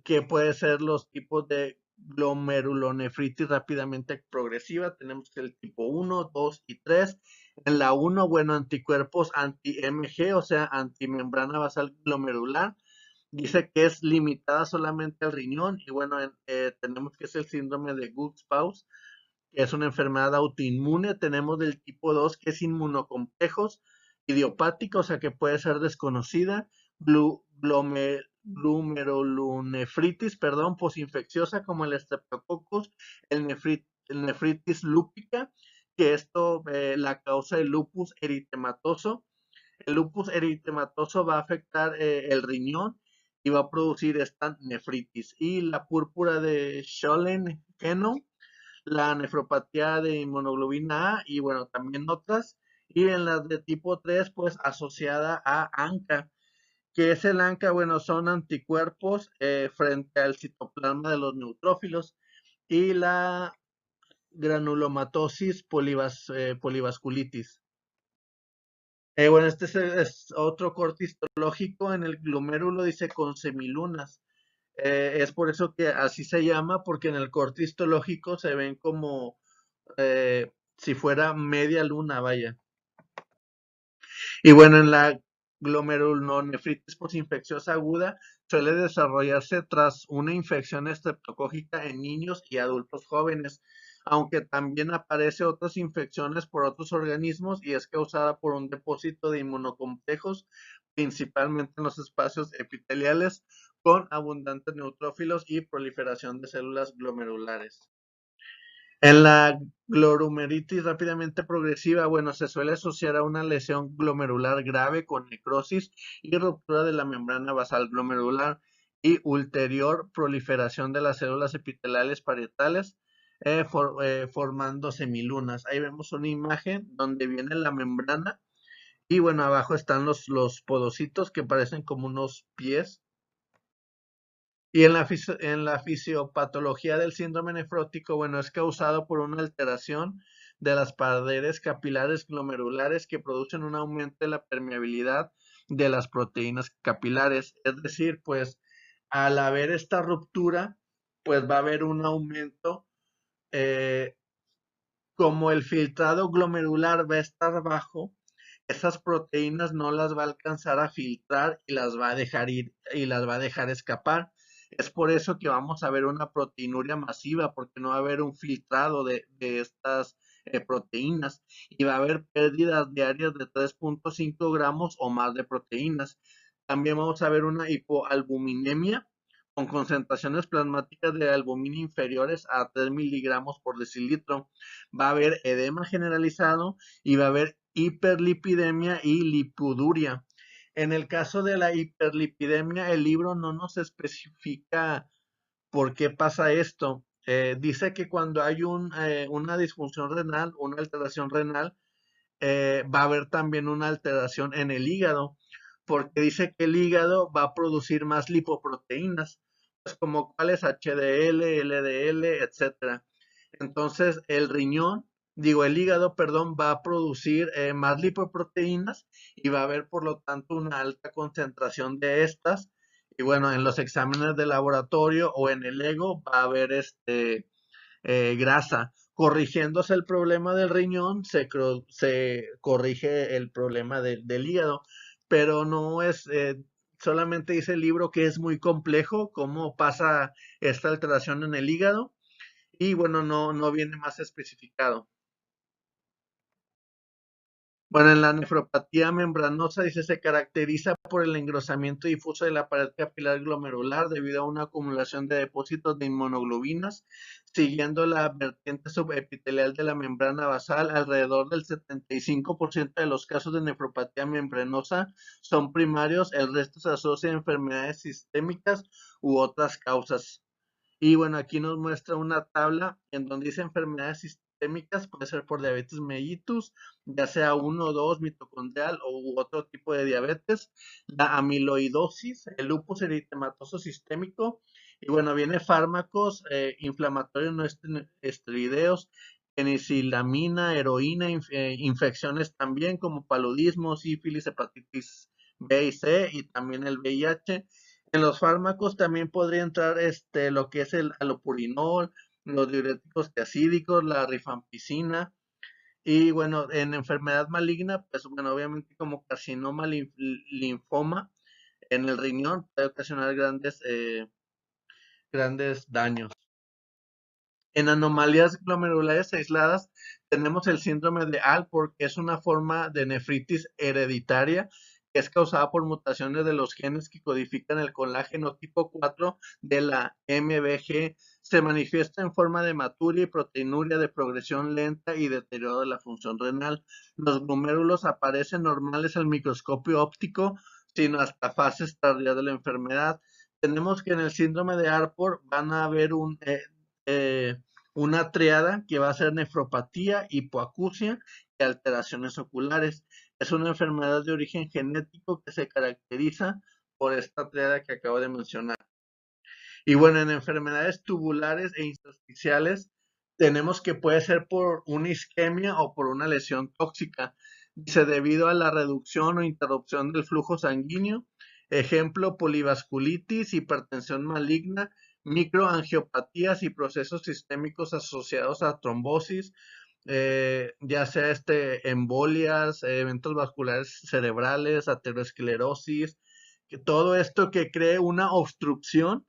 qué puede ser los tipos de glomerulonefritis rápidamente progresiva. Tenemos el tipo 1, 2 y 3. En la 1, bueno, anticuerpos anti-MG, o sea, antimembrana basal glomerular. Dice que es limitada solamente al riñón y bueno, tenemos que es el síndrome de Guts-Paus, que es una enfermedad autoinmune. Tenemos del tipo 2, que es inmunocomplejos, idiopática, o sea, que puede ser desconocida. Glomerulonefritis, perdón, posinfecciosa como el Streptococcus, el nefritis lúpica, que esto la causa el lupus eritematoso. El lupus eritematoso va a afectar el riñón y va a producir esta nefritis. Y la púrpura de Schollen-Henno, la nefropatía de inmunoglobina A y bueno, también otras. Y en las de tipo 3, pues asociada a ANCA. ¿Qué es el ANCA? Bueno, son anticuerpos frente al citoplasma de los neutrófilos y la granulomatosis polivasculitis. Bueno, este es otro corte histológico en el glomérulo, dice con semilunas. Es por eso que así se llama, porque en el corte histológico se ven como si fuera media luna, vaya. Y bueno, en la glomerulonefritis posinfecciosa aguda suele desarrollarse tras una infección estreptocócica en niños y adultos jóvenes, aunque también aparece otras infecciones por otros organismos y es causada por un depósito de inmunocomplejos, principalmente en los espacios epiteliales, con abundantes neutrófilos y proliferación de células glomerulares. En la glomeritis rápidamente progresiva, bueno, se suele asociar a una lesión glomerular grave con necrosis y ruptura de la membrana basal glomerular y ulterior proliferación de las células epiteliales parietales, formando semilunas. Ahí vemos una imagen donde viene la membrana y bueno, abajo están los podocitos que parecen como unos pies. Y en la fisiopatología del síndrome nefrótico, bueno, es causado por una alteración de las paredes capilares glomerulares que producen un aumento de la permeabilidad de las proteínas capilares. Es decir, pues al haber esta ruptura, pues va a haber un aumento, eh, como el filtrado glomerular va a estar bajo, esas proteínas no las va a alcanzar a filtrar y las va a dejar ir y las va a dejar escapar. Es por eso que vamos a ver una proteinuria masiva, porque no va a haber un filtrado de estas proteínas y va a haber pérdidas diarias de 3.5 gramos o más de proteínas. También vamos a ver una hipoalbuminemia con concentraciones plasmáticas de albumina inferiores a 3 miligramos por decilitro. Va a haber edema generalizado y va a haber hiperlipidemia y lipoduria. En el caso de la hiperlipidemia, el libro no nos especifica por qué pasa esto. Dice que cuando hay una disfunción renal, una alteración renal, va a haber también una alteración en el hígado, porque dice que el hígado va a producir más lipoproteínas, pues como cuáles HDL, LDL, etcétera. Entonces, el hígado, perdón, va a producir más lipoproteínas y va a haber, por lo tanto, una alta concentración de estas. Y bueno, en los exámenes de laboratorio o en el ego va a haber grasa. Corrigiéndose el problema del riñón, se corrige el problema del hígado, pero no es, solamente dice el libro que es muy complejo cómo pasa esta alteración en el hígado y bueno, no viene más especificado. Bueno, en la nefropatía membranosa dice se caracteriza por el engrosamiento difuso de la pared capilar glomerular debido a una acumulación de depósitos de inmunoglobinas, siguiendo la vertiente subepitelial de la membrana basal. Alrededor del 75% de los casos de nefropatía membranosa son primarios, el resto se asocia a enfermedades sistémicas u otras causas. Y bueno, aquí nos muestra una tabla en donde dice enfermedades sistémicas, puede ser por diabetes mellitus, ya sea 1 o 2 mitocondrial u otro tipo de diabetes, la amiloidosis, el lupus eritematoso sistémico, y bueno, viene fármacos inflamatorios no esteroideos, penicilamina, heroína, infecciones también como paludismo, sífilis, hepatitis B y C y también el VIH. En los fármacos también podría entrar lo que es el alopurinol, los diuréticos tiacídicos, la rifampicina. Y bueno, en enfermedad maligna, pues bueno, obviamente como carcinoma, linfoma en el riñón puede ocasionar grandes daños. En anomalías glomerulares aisladas tenemos el síndrome de Alport, que es una forma de nefritis hereditaria que es causada por mutaciones de los genes que codifican el colágeno tipo 4 de la MBG. Se manifiesta en forma de hematuria y proteinuria de progresión lenta y deterioro de la función renal. Los glomérulos aparecen normales al microscopio óptico, sino hasta fases tardías de la enfermedad. Tenemos que en el síndrome de Alport van a haber una triada que va a ser nefropatía, hipoacusia y alteraciones oculares. Es una enfermedad de origen genético que se caracteriza por esta triada que acabo de mencionar. Y bueno, en enfermedades tubulares e intersticiales tenemos que puede ser por una isquemia o por una lesión tóxica. Dice debido a la reducción o interrupción del flujo sanguíneo, ejemplo, polivasculitis, hipertensión maligna, microangiopatías y procesos sistémicos asociados a trombosis, ya sea embolias, eventos vasculares cerebrales, aterosclerosis, que todo esto que cree una obstrucción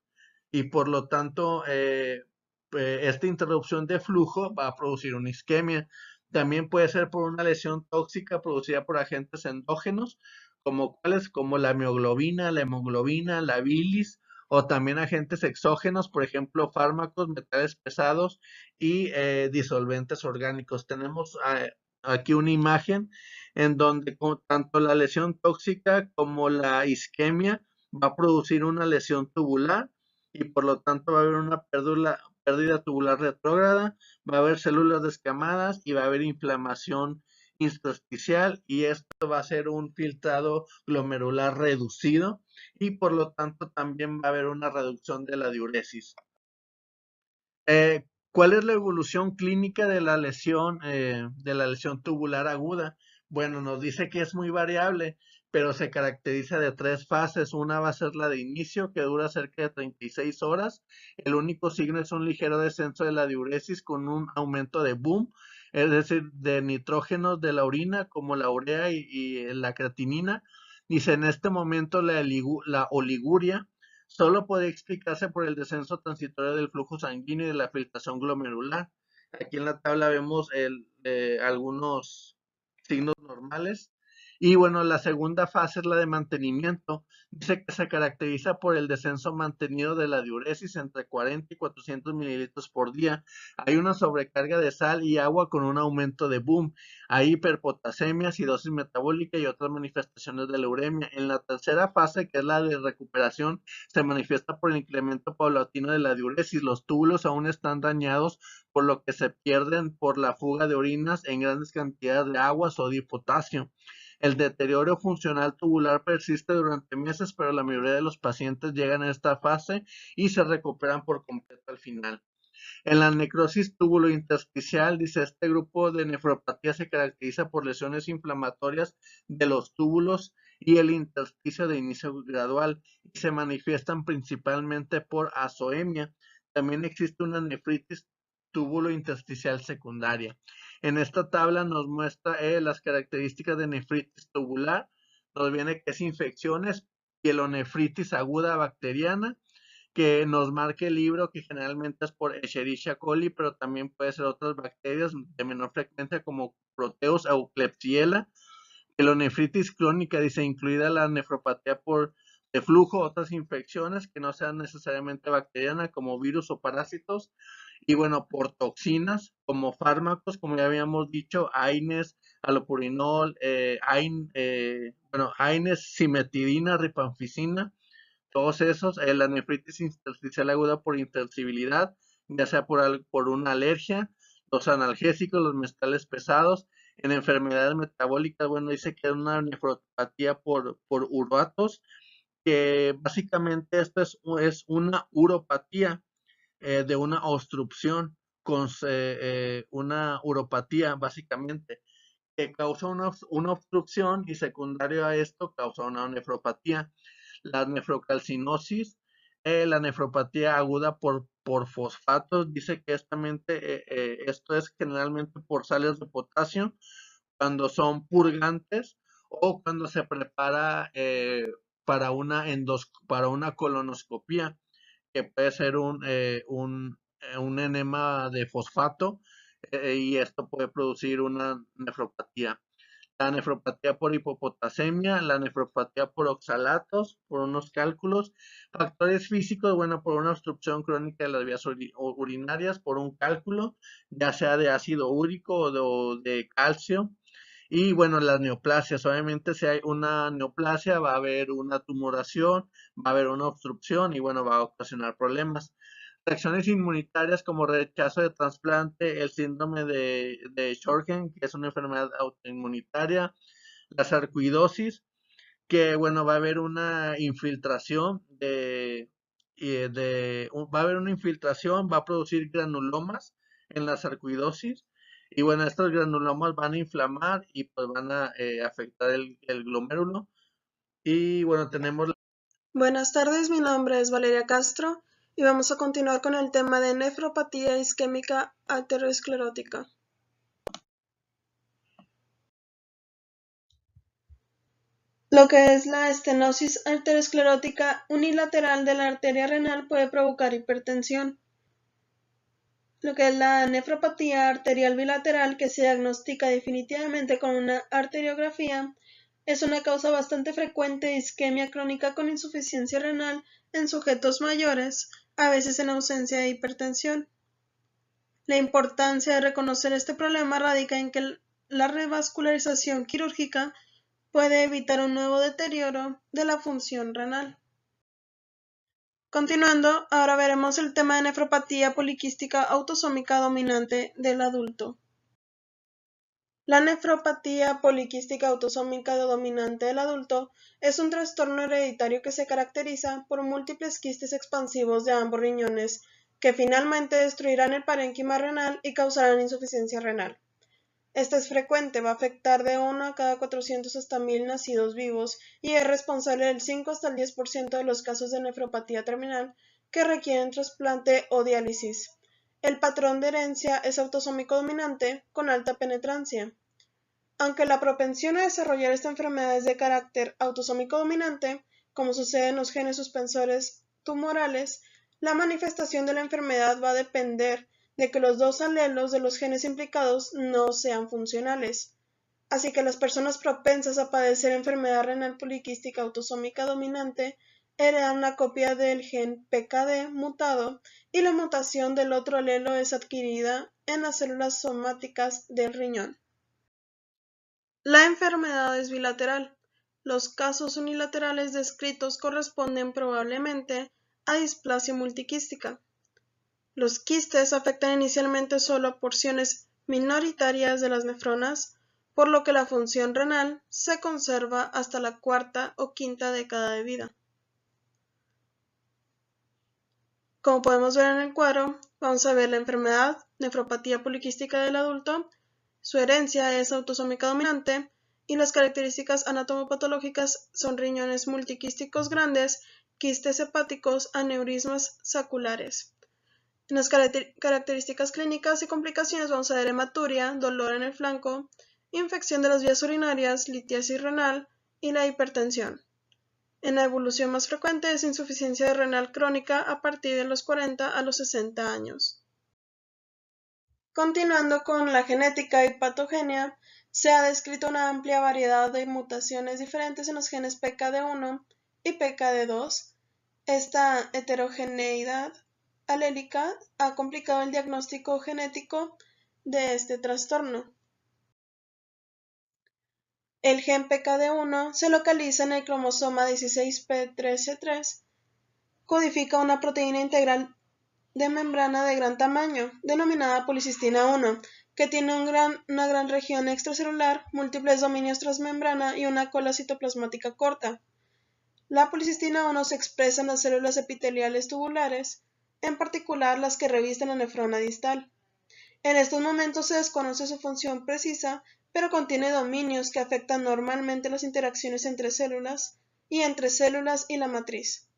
y por lo tanto esta interrupción de flujo va a producir una isquemia. También puede ser por una lesión tóxica producida por agentes endógenos, como cuáles, como la mioglobina, la hemoglobina, la bilis, o también agentes exógenos, por ejemplo, fármacos, metales pesados y disolventes orgánicos. Tenemos aquí una imagen en donde tanto la lesión tóxica como la isquemia va a producir una lesión tubular y por lo tanto va a haber una pérdida tubular retrógrada, va a haber células descamadas y va a haber inflamación intersticial y esto va a ser un filtrado glomerular reducido y por lo tanto también va a haber una reducción de la diuresis. ¿Cuál es la evolución clínica de la lesión tubular aguda? Bueno, nos dice que es muy variable, pero se caracteriza de tres fases. Una va a ser la de inicio, que dura cerca de 36 horas. El único signo es un ligero descenso de la diuresis con un aumento de boom, es decir, de nitrógenos de la orina, como la urea y la creatinina. Dice, en este momento la oliguria solo puede explicarse por el descenso transitorio del flujo sanguíneo y de la filtración glomerular. Aquí en la tabla vemos algunos signos normales. Y bueno, la segunda fase es la de mantenimiento. Dice que se caracteriza por el descenso mantenido de la diuresis entre 40 y 400 mililitros por día. Hay una sobrecarga de sal y agua con un aumento de boom. Hay hiperpotasemia, acidosis metabólica y otras manifestaciones de la uremia. En la tercera fase, que es la de recuperación, se manifiesta por el incremento paulatino de la diuresis. Los túbulos aún están dañados, por lo que se pierden por la fuga de orinas en grandes cantidades de agua, sodio y potasio. El deterioro funcional tubular persiste durante meses, pero la mayoría de los pacientes llegan a esta fase y se recuperan por completo al final. En la necrosis túbulo-intersticial, dice, este grupo de nefropatía se caracteriza por lesiones inflamatorias de los túbulos y el intersticio de inicio gradual y se manifiestan principalmente por azoemia. También existe una nefritis túbulo-intersticial secundaria. En esta tabla nos muestra las características de nefritis tubular. Nos viene que es infecciones, pielonefritis aguda bacteriana, que nos marque el libro, que generalmente es por Escherichia coli, pero también puede ser otras bacterias de menor frecuencia como Proteus o Klebsiella. Pielonefritis crónica, dice, incluida la nefropatía de flujo, otras infecciones que no sean necesariamente bacterianas como virus o parásitos. Y bueno, por toxinas como fármacos, como ya habíamos dicho, AINES, alopurinol, AINES, cimetidina, rifampicina, todos esos, la nefritis intersticial aguda por insensibilidad, ya sea por una alergia, los analgésicos, los metales pesados, en enfermedades metabólicas, bueno, dice que es una nefropatía por uratos, que básicamente esto es una uropatía de una obstrucción, una uropatía básicamente, que causa una obstrucción y secundario a esto causa una nefropatía. La nefrocalcinosis, la nefropatía aguda por fosfatos, dice que esto es generalmente por sales de potasio, cuando son purgantes o cuando se prepara para una colonoscopía, que puede ser un enema de fosfato y esto puede producir una nefropatía. La nefropatía por hipopotasemia, la nefropatía por oxalatos, por unos cálculos, factores físicos, bueno, por una obstrucción crónica de las vías urinarias, por un cálculo, ya sea de ácido úrico o de calcio. Y bueno, las neoplasias, obviamente si hay una neoplasia va a haber una tumoración, va a haber una obstrucción y bueno, va a ocasionar problemas. Reacciones inmunitarias como rechazo de trasplante, el síndrome de Sjögren, que es una enfermedad autoinmunitaria, la sarcoidosis, que bueno, va a haber una infiltración va a haber una infiltración, va a producir granulomas en la sarcoidosis, y bueno, estos granulomas van a inflamar y pues van a afectar el glomérulo. Y bueno, tenemos Buenas tardes, mi nombre es Valeria Castro y vamos a continuar con el tema de nefropatía isquémica aterosclerótica. Lo que es la estenosis arteriosclerótica unilateral de la arteria renal puede provocar hipertensión. Lo que es la nefropatía arterial bilateral, que se diagnostica definitivamente con una arteriografía, es una causa bastante frecuente de isquemia crónica con insuficiencia renal en sujetos mayores, a veces en ausencia de hipertensión. La importancia de reconocer este problema radica en que la revascularización quirúrgica puede evitar un nuevo deterioro de la función renal. Continuando, ahora veremos el tema de nefropatía poliquística autosómica dominante del adulto. La nefropatía poliquística autosómica dominante del adulto es un trastorno hereditario que se caracteriza por múltiples quistes expansivos de ambos riñones que finalmente destruirán el parénquima renal y causarán insuficiencia renal. Esta es frecuente, va a afectar de 1 a cada 400 hasta 1000 nacidos vivos y es responsable del 5 hasta el 10% de los casos de nefropatía terminal que requieren trasplante o diálisis. El patrón de herencia es autosómico dominante con alta penetrancia. Aunque la propensión a desarrollar esta enfermedad es de carácter autosómico dominante, como sucede en los genes suspensores tumorales, la manifestación de la enfermedad va a depender de que los dos alelos de los genes implicados no sean funcionales. Así que las personas propensas a padecer enfermedad renal poliquística autosómica dominante heredan una copia del gen PKD mutado y la mutación del otro alelo es adquirida en las células somáticas del riñón. La enfermedad es bilateral. Los casos unilaterales descritos corresponden probablemente a displasia multiquística. Los quistes afectan inicialmente solo a porciones minoritarias de las nefronas, por lo que la función renal se conserva hasta la cuarta o quinta década de vida. Como podemos ver en el cuadro, vamos a ver la enfermedad, nefropatía poliquística del adulto, su herencia es autosómica dominante y las características anatomopatológicas son riñones multiquísticos grandes, quistes hepáticos, aneurismas saculares. En las características clínicas y complicaciones vamos a ver hematuria, dolor en el flanco, infección de las vías urinarias, litiasis renal y la hipertensión. En la evolución más frecuente es insuficiencia renal crónica a partir de los 40 a los 60 años. Continuando con la genética y patogenia, se ha descrito una amplia variedad de mutaciones diferentes en los genes PKD1 y PKD2. Esta heterogeneidad alélica ha complicado el diagnóstico genético de este trastorno. El gen PKD1 se localiza en el cromosoma 16p13.3, codifica una proteína integral de membrana de gran tamaño, denominada policistina 1, que tiene una gran región extracelular, múltiples dominios transmembrana y una cola citoplasmática corta. La policistina 1 se expresa en las células epiteliales tubulares, en particular las que revisten la nefrona distal. En estos momentos se desconoce su función precisa, pero contiene dominios que afectan normalmente las interacciones entre células y entre células y la matriz.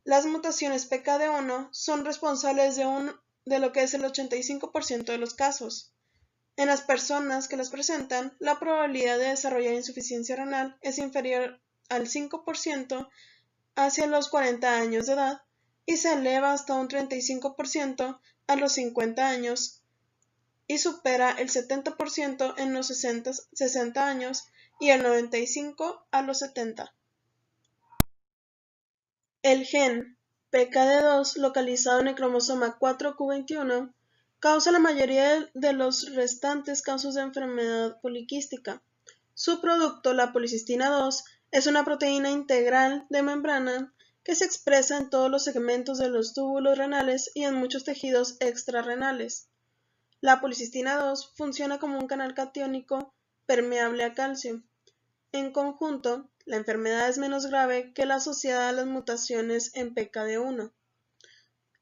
Las mutaciones PKD1 son responsables de lo que es el 85% de los casos. En las personas que las presentan, la probabilidad de desarrollar insuficiencia renal es inferior al 5% hacia los 40 años de edad y se eleva hasta un 35% a los 50 años y supera el 70% en los 60 años y el 95% a los 70. El gen PKD2 localizado en el cromosoma 4q21 causa la mayoría de los restantes casos de enfermedad poliquística. Su producto, la policistina 2, es una proteína integral de membrana que se expresa en todos los segmentos de los túbulos renales y en muchos tejidos extrarrenales. La policistina 2 funciona como un canal catiónico permeable a calcio. En conjunto, la enfermedad es menos grave que la asociada a las mutaciones en PKD1.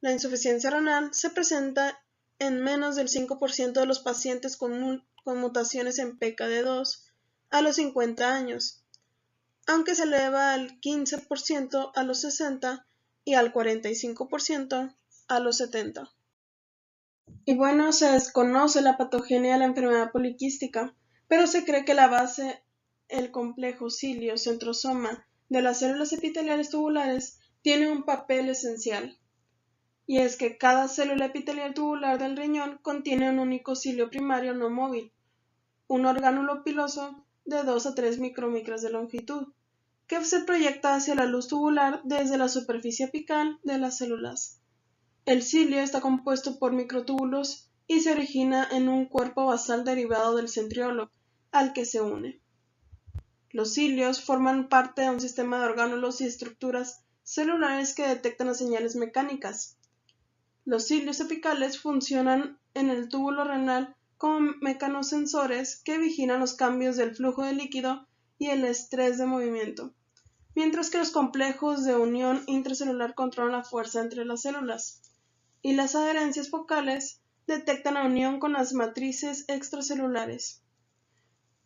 La insuficiencia renal se presenta en menos del 5% de los pacientes con mutaciones en PKD2 a los 50 años, aunque se eleva al 15% a los 60 y al 45% a los 70. Y bueno, se desconoce la patogenia de la enfermedad poliquística, pero se cree que la base el complejo cilio-centrosoma de las células epiteliales tubulares tiene un papel esencial, y es que cada célula epitelial tubular del riñón contiene un único cilio primario no móvil, un orgánulo piloso de 2 a 3 micromicras de longitud, que se proyecta hacia la luz tubular desde la superficie apical de las células. El cilio está compuesto por microtúbulos y se origina en un cuerpo basal derivado del centriolo, al que se une. Los cilios forman parte de un sistema de orgánulos y estructuras celulares que detectan las señales mecánicas. Los cilios apicales funcionan en el túbulo renal como mecanosensores que vigilan los cambios del flujo de líquido y el estrés de movimiento, mientras que los complejos de unión intracelular controlan la fuerza entre las células, y las adherencias focales detectan la unión con las matrices extracelulares.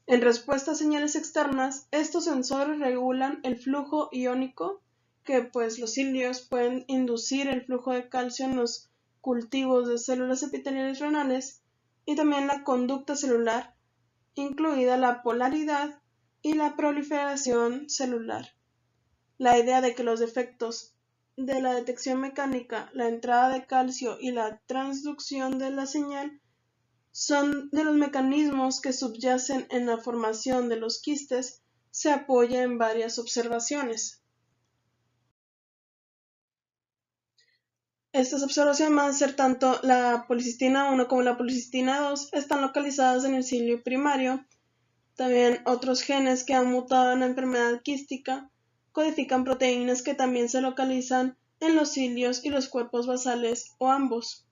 En respuesta a señales externas, estos sensores regulan el flujo iónico, que pues los cilios pueden inducir el flujo de calcio en los cultivos de células epiteliales renales, y también la conducta celular, incluida la polaridad y la proliferación celular. La idea de que los defectos de la detección mecánica, la entrada de calcio y la transducción de la señal son de los mecanismos que subyacen en la formación de los quistes se apoya en varias observaciones. Estas observaciones van a ser tanto la policistina 1 como la policistina 2 están localizadas en el cilio primario. También otros genes que han mutado en la enfermedad quística codifican proteínas que también se localizan en los cilios y los cuerpos basales o ambos.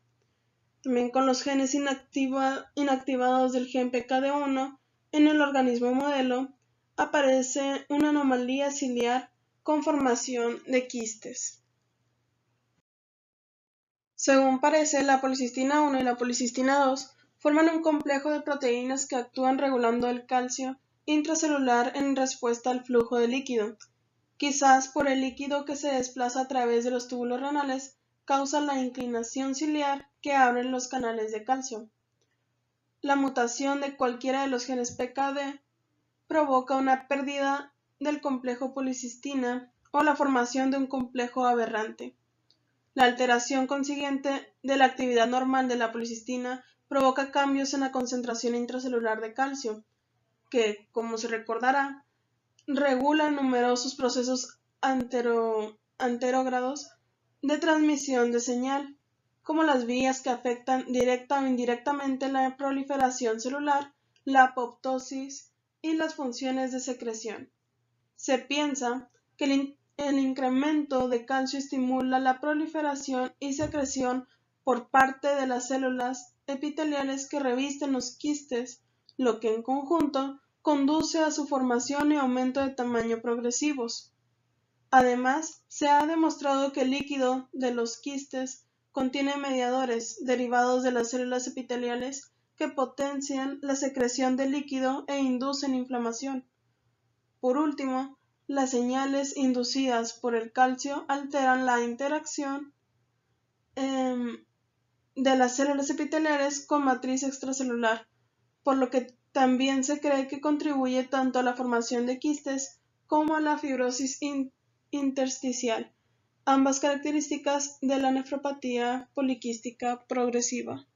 También con los genes inactivados del gen PKD1 en el organismo modelo aparece una anomalía ciliar con formación de quistes. Según parece, la policistina 1 y la policistina 2 forman un complejo de proteínas que actúan regulando el calcio intracelular en respuesta al flujo de líquido. Quizás por el líquido que se desplaza a través de los túbulos renales causa la inclinación ciliar que abre los canales de calcio. La mutación de cualquiera de los genes PKD provoca una pérdida del complejo policistina o la formación de un complejo aberrante. La alteración consiguiente de la actividad normal de la policistina provoca cambios en la concentración intracelular de calcio, que, como se recordará, regula numerosos procesos anterógrados de transmisión de señal, como las vías que afectan directa o indirectamente la proliferación celular, la apoptosis y las funciones de secreción. Se piensa que el incremento de calcio estimula la proliferación y secreción por parte de las células epiteliales que revisten los quistes, lo que en conjunto conduce a su formación y aumento de tamaño progresivos. Además, se ha demostrado que el líquido de los quistes contiene mediadores derivados de las células epiteliales que potencian la secreción de líquido e inducen inflamación. Por último, las señales inducidas por el calcio alteran la interacción de las células epiteliales con matriz extracelular, por lo que también se cree que contribuye tanto a la formación de quistes como a la fibrosis intersticial, ambas características de la nefropatía poliquística progresiva.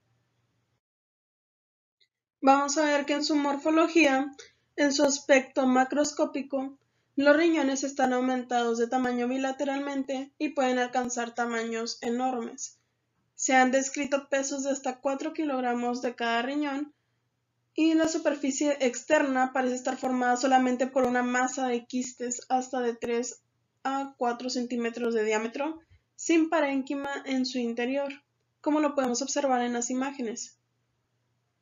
Vamos a ver que en su morfología, en su aspecto macroscópico, los riñones están aumentados de tamaño bilateralmente y pueden alcanzar tamaños enormes. Se han descrito pesos de hasta 4 kilogramos de cada riñón y la superficie externa parece estar formada solamente por una masa de quistes hasta de 3 a 4 centímetros de diámetro, sin parénquima en su interior, como lo podemos observar en las imágenes.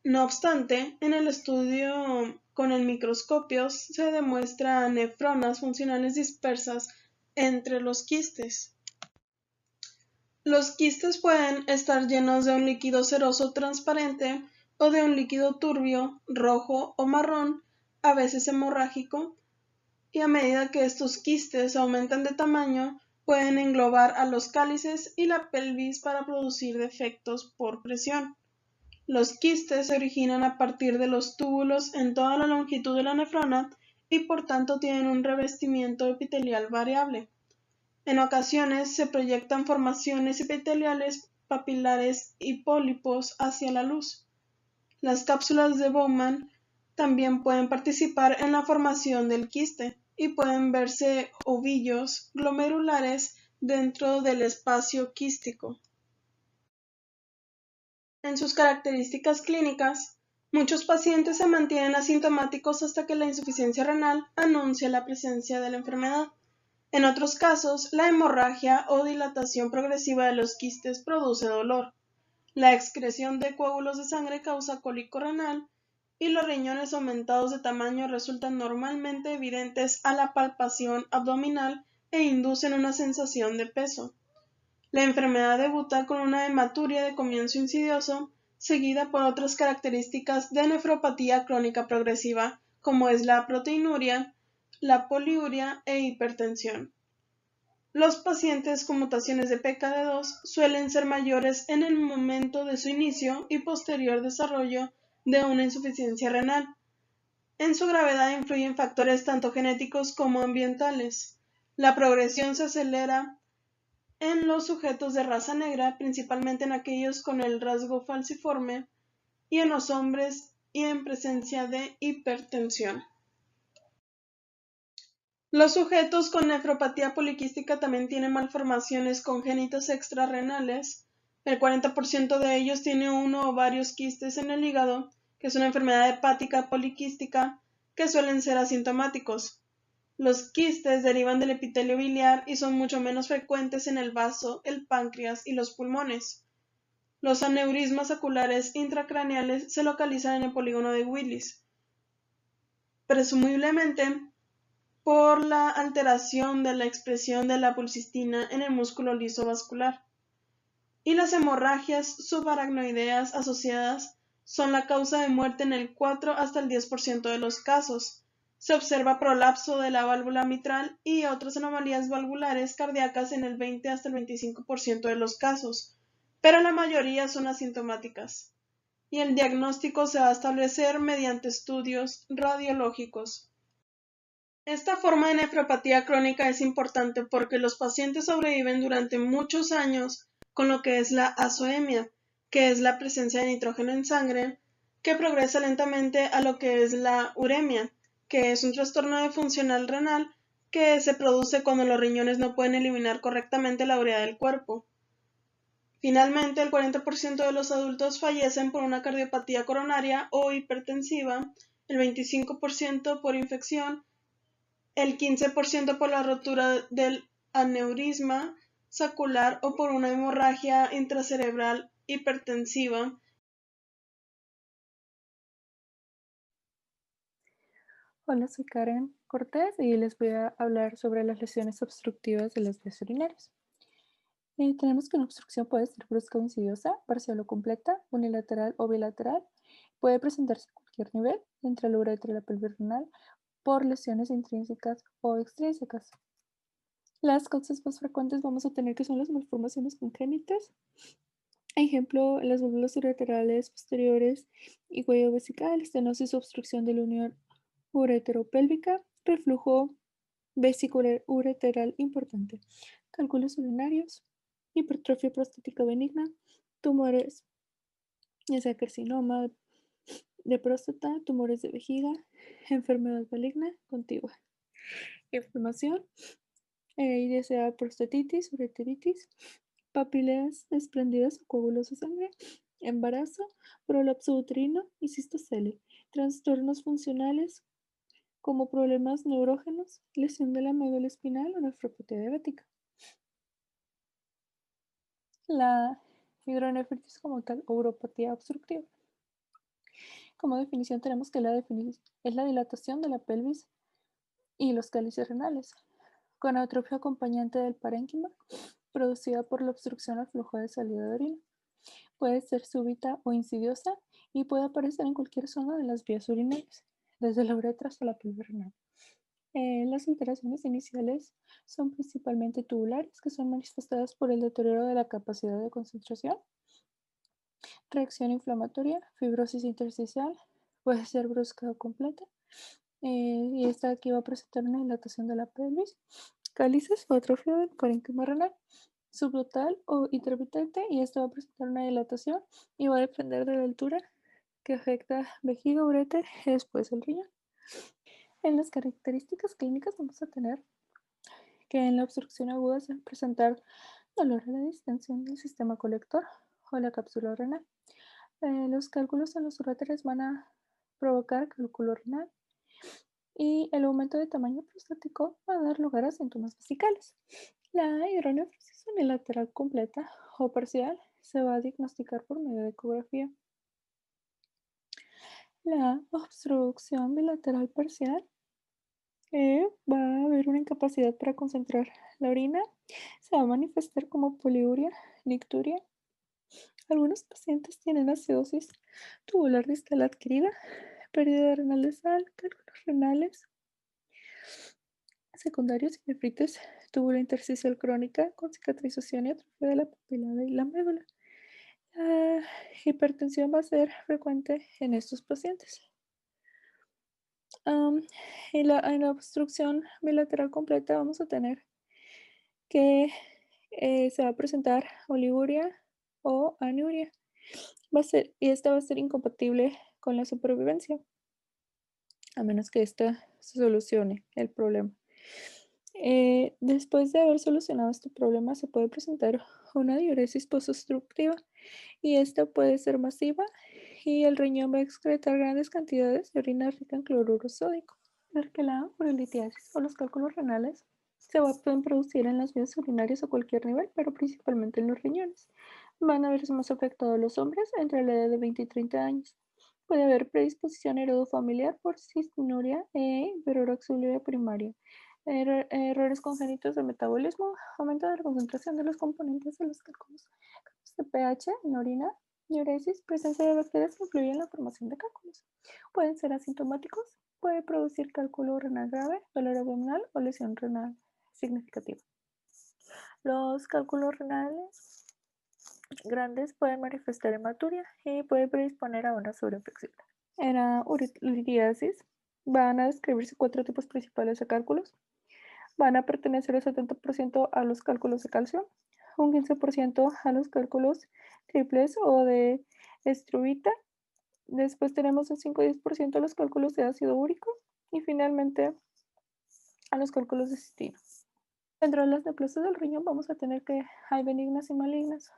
No obstante, en el estudio con el microscopio se demuestran nefronas funcionales dispersas entre los quistes. Los quistes pueden estar llenos de un líquido ceroso transparente o de un líquido turbio, rojo o marrón, a veces hemorrágico, y a medida que estos quistes aumentan de tamaño, pueden englobar a los cálices y la pelvis para producir defectos por presión. Los quistes se originan a partir de los túbulos en toda la longitud de la nefrona y por tanto tienen un revestimiento epitelial variable. En ocasiones se proyectan formaciones epiteliales papilares y pólipos hacia la luz. Las cápsulas de Bowman también pueden participar en la formación del quiste y pueden verse ovillos glomerulares dentro del espacio quístico. En sus características clínicas, muchos pacientes se mantienen asintomáticos hasta que la insuficiencia renal anuncia la presencia de la enfermedad. En otros casos, la hemorragia o dilatación progresiva de los quistes produce dolor. La excreción de coágulos de sangre causa cólico renal y los riñones aumentados de tamaño resultan normalmente evidentes a la palpación abdominal e inducen una sensación de peso. La enfermedad debuta con una hematuria de comienzo insidioso, seguida por otras características de nefropatía crónica progresiva, como es la proteinuria, la poliuria e hipertensión. Los pacientes con mutaciones de PKD2 suelen ser mayores en el momento de su inicio y posterior desarrollo de una insuficiencia renal. En su gravedad influyen factores tanto genéticos como ambientales. La progresión se acelera en los sujetos de raza negra, principalmente en aquellos con el rasgo falciforme, y en los hombres y en presencia de hipertensión. Los sujetos con nefropatía poliquística también tienen malformaciones congénitas extrarrenales. El 40% de ellos tiene uno o varios quistes en el hígado, que es una enfermedad hepática poliquística, que suelen ser asintomáticos. Los quistes derivan del epitelio biliar y son mucho menos frecuentes en el vaso, el páncreas y los pulmones. Los aneurismas oculares intracraneales se localizan en el polígono de Willis, presumiblemente por la alteración de la expresión de la pulcistina en el músculo liso vascular. Y las hemorragias subaracnoideas asociadas son la causa de muerte en el 4 hasta el 10% de los casos. Se observa prolapso de la válvula mitral y otras anomalías valvulares cardíacas en el 20 hasta el 25% de los casos, pero la mayoría son asintomáticas. Y el diagnóstico se va a establecer mediante estudios radiológicos. Esta forma de nefropatía crónica es importante porque los pacientes sobreviven durante muchos años con lo que es la azoemia, que es la presencia de nitrógeno en sangre, que progresa lentamente a lo que es la uremia, que es un trastorno de funcional renal que se produce cuando los riñones no pueden eliminar correctamente la urea del cuerpo. Finalmente, el 40% de los adultos fallecen por una cardiopatía coronaria o hipertensiva, el 25% por infección, el 15% por la rotura del aneurisma saccular o por una hemorragia intracerebral hipertensiva. Hola, soy Karen Cortés y les voy a hablar sobre las lesiones obstructivas de las vías urinarias. Tenemos que una obstrucción puede ser brusca o insidiosa, parcial o completa, unilateral o bilateral. Puede presentarse a cualquier nivel, entre la uretra y la pelvis renal, por lesiones intrínsecas o extrínsecas. Las causas más frecuentes vamos a tener que son las malformaciones congénitas. Ejemplo, las válvulas ureterales posteriores y cuello vesical, estenosis o obstrucción de la unión ureteropélvica, reflujo vesicular ureteral importante, cálculos urinarios, hipertrofia prostática benigna, tumores, ya sea carcinoma de próstata, tumores de vejiga, enfermedad maligna contigua, inflamación, ya sea prostatitis, ureteritis, papilas desprendidas o coágulos de sangre, embarazo, prolapso uterino y cistocele, trastornos funcionales como problemas neurógenos, lesión de la médula espinal o nefropatía diabética. La hidronefritis como tal o uropatía obstructiva. Como definición tenemos que es la dilatación de la pelvis y los cálices renales, con atrofia acompañante del parénquima, producida por la obstrucción al flujo de salida de orina. Puede ser súbita o insidiosa y puede aparecer en cualquier zona de las vías urinarias, desde la uretra hasta la pelvis renal. Las alteraciones iniciales son principalmente tubulares, que son manifestadas por el deterioro de la capacidad de concentración, reacción inflamatoria, fibrosis intersticial, puede ser brusca o completa, y esta aquí va a presentar una dilatación de la pelvis, cálices o atrofia del parénquima renal, subtotal o intermitente, y esta va a presentar una dilatación y va a depender de la altura que afecta vejiga, ureter y después el riñón. En las características clínicas vamos a tener que en la obstrucción aguda se va a presentar dolor a la distensión del sistema colector o la cápsula renal. Los cálculos en los uréteres van a provocar cálculo renal y el aumento de tamaño prostático va a dar lugar a síntomas vesicales. La hidronefrosis unilateral completa o parcial se va a diagnosticar por medio de ecografía. La obstrucción bilateral parcial va a haber una incapacidad para concentrar la orina, se va a manifestar como poliuria, nicturia. Algunos pacientes tienen acidosis tubular distal adquirida, pérdida renal de sal, cálculos renales secundarios y nefritis tubulointersticial crónica con cicatrización y atrofia de la pupila y la médula. La hipertensión va a ser frecuente en estos pacientes. En la obstrucción bilateral completa vamos a tener que se va a presentar oliguria o anuria. Y esta va a ser incompatible con la supervivencia, a menos que esta se solucione el problema. Después de haber solucionado este problema, se puede presentar una diuresis posobstructiva y esta puede ser masiva y el riñón va a excretar grandes cantidades de orina rica en cloruro sódico. Que la urolitiasis o los cálculos renales pueden producir en las vías urinarias a cualquier nivel, pero principalmente en los riñones. Van a verse más afectados los hombres entre la edad de 20 y 30 años. Puede haber predisposición heredofamiliar por cistinuria e hiperoxaluria primaria. Errores congénitos de metabolismo, aumento de la concentración de los componentes de los cálculos de pH en orina, diuresis, presencia de bacterias que influyen en la formación de cálculos. Pueden ser asintomáticos, puede producir cálculo renal grave, dolor abdominal o lesión renal significativa. Los cálculos renales grandes pueden manifestar hematuria y pueden predisponer a una sobreinfección. En la uretiasis van a describirse 4 tipos principales de cálculos. Van a pertenecer el 70% a los cálculos de calcio, un 15% a los cálculos triples o de estruvita. Después tenemos el 5 y 10% a los cálculos de ácido úrico y finalmente a los cálculos de cistino. Dentro de las neoplasias del riñón vamos a tener que hay benignas y malignas.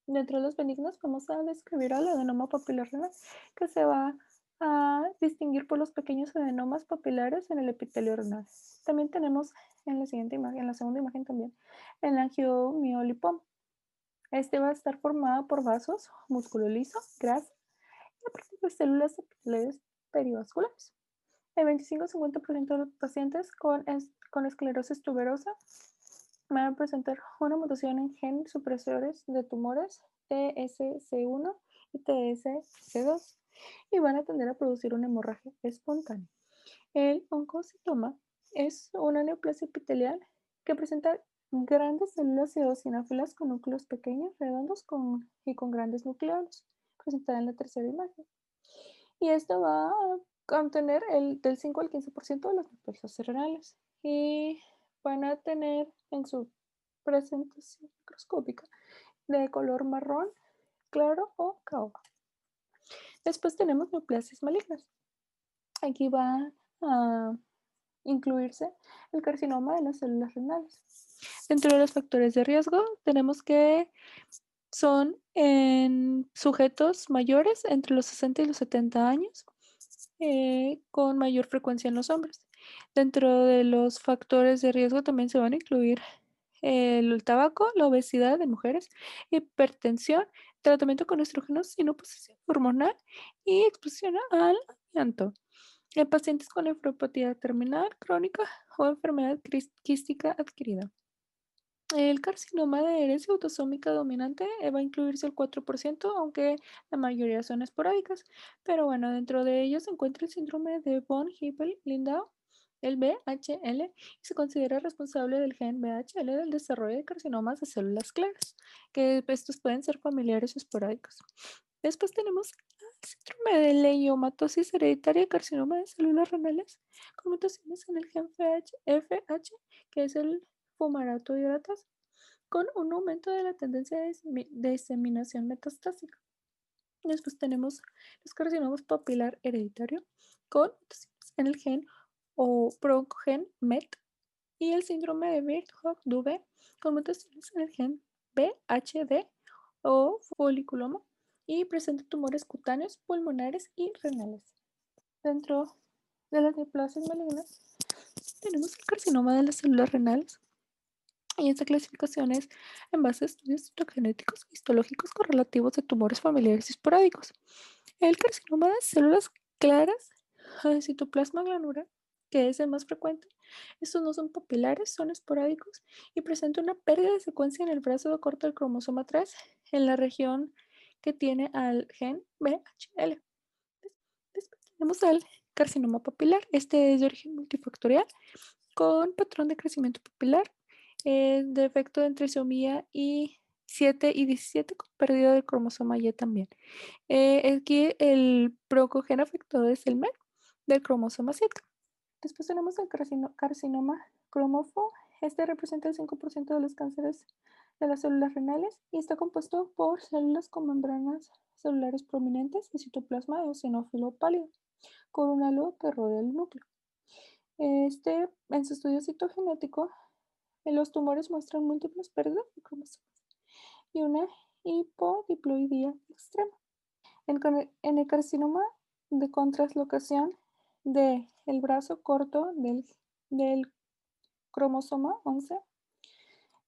Dentro de los benignos vamos a describir al adenoma papilar renal, que se va a distinguir por los pequeños adenomas papilares en el epitelio renal. También tenemos en la siguiente imagen, en la segunda imagen también, el angiomiolipoma. Este va a estar formado por vasos, músculo liso, grasa y a partir de células epiteliales perivasculares. El 25-50% de los pacientes con esclerosis tuberosa van a presentar una mutación en genes supresores de tumores TSC1 y TSC2 y van a tender a producir una hemorragia espontánea. El oncocitoma es una neoplasia epitelial que presenta grandes células eosinófilas con núcleos pequeños, redondos y con grandes nucleolos, presentada en la tercera imagen. Y esto va a contener del 5 al 15% de las neoplasias cerebrales y van a tener en su presentación microscópica de color marrón claro o caoba. Después tenemos neoplasias malignas. Aquí va a incluirse el carcinoma de las células renales. Dentro de los factores de riesgo tenemos que son en sujetos mayores entre los 60 y los 70 años, con mayor frecuencia en los hombres. Dentro de los factores de riesgo también se van a incluir el tabaco, la obesidad de mujeres, hipertensión, tratamiento con estrógenos sin oposición hormonal y exposición al amianto. En pacientes con nefropatía terminal, crónica o enfermedad quística adquirida. El carcinoma de herencia autosómica dominante va a incluirse el 4%, aunque la mayoría son esporádicas. Pero bueno, dentro de ellos se encuentra el síndrome de von Hippel-Lindau, el VHL, y se considera responsable del gen VHL del desarrollo de carcinomas de células claras, que estos pueden ser familiares o esporádicos. Después tenemos síndrome de leiomatosis hereditaria y carcinoma de células renales con mutaciones en el gen FH, que es el fumarato hidratase, con un aumento de la tendencia de diseminación metastásica. Después tenemos los carcinomas papilar hereditario con mutaciones en el gen o broncogen MET y el síndrome de Birt-Hogg-Dubé con mutaciones en el gen BHD o foliculoma y presenta tumores cutáneos, pulmonares y renales. Dentro de las neoplasias malignas tenemos el carcinoma de las células renales y esta clasificación es en base a estudios citogenéticos e histológicos correlativos de tumores familiares y esporádicos. El carcinoma de células claras de citoplasma granular, que es el más frecuente, estos no son papilares, son esporádicos y presenta una pérdida de secuencia en el brazo corto del cromosoma 3 en la región que tiene al gen BHL. Después tenemos al carcinoma papilar. Este es de origen multifactorial con patrón de crecimiento papilar, defecto de trisomía y 7 y 17 con pérdida del cromosoma Y también. Aquí el broncogen afectado es el MET del cromosoma 7. Después tenemos el carcinoma cromóforo. Este representa el 5% de los cánceres de las células renales y está compuesto por células con membranas celulares prominentes y citoplasma eosinófilo pálido, con un halo que rodea el núcleo. En su estudio citogenético, los tumores muestran múltiples pérdidas de cromosomas y una hipodiploidía extrema. En el carcinoma de contraslocación del brazo corto del cromosoma 11,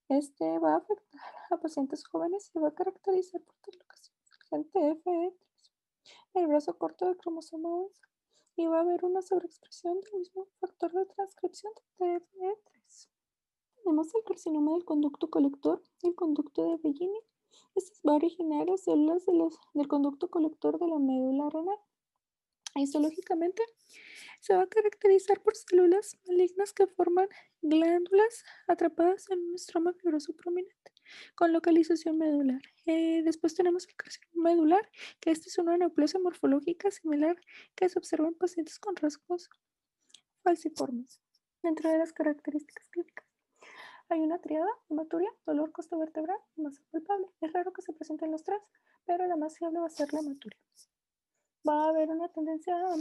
este va a afectar a pacientes jóvenes y va a caracterizar por translocación del gen TFE3 en el brazo corto del cromosoma 11 y va a haber una sobreexpresión del mismo factor de transcripción de TFE3. Tenemos el carcinoma del conducto colector y el conducto de Bellini. Este va a originar las células del conducto colector de la médula renal. Histológicamente se va a caracterizar por células malignas que forman glándulas atrapadas en un estroma fibroso prominente con localización medular. Después tenemos el carcinoma medular, que este es una neoplasia morfológica similar que se observa en pacientes con rasgos falciformes. Dentro de las características clínicas hay una triada: hematuria, dolor costovertebral y masa palpable. Es raro que se presenten los tres, pero la más fiable va a ser la hematuria. Va a haber una tendencia a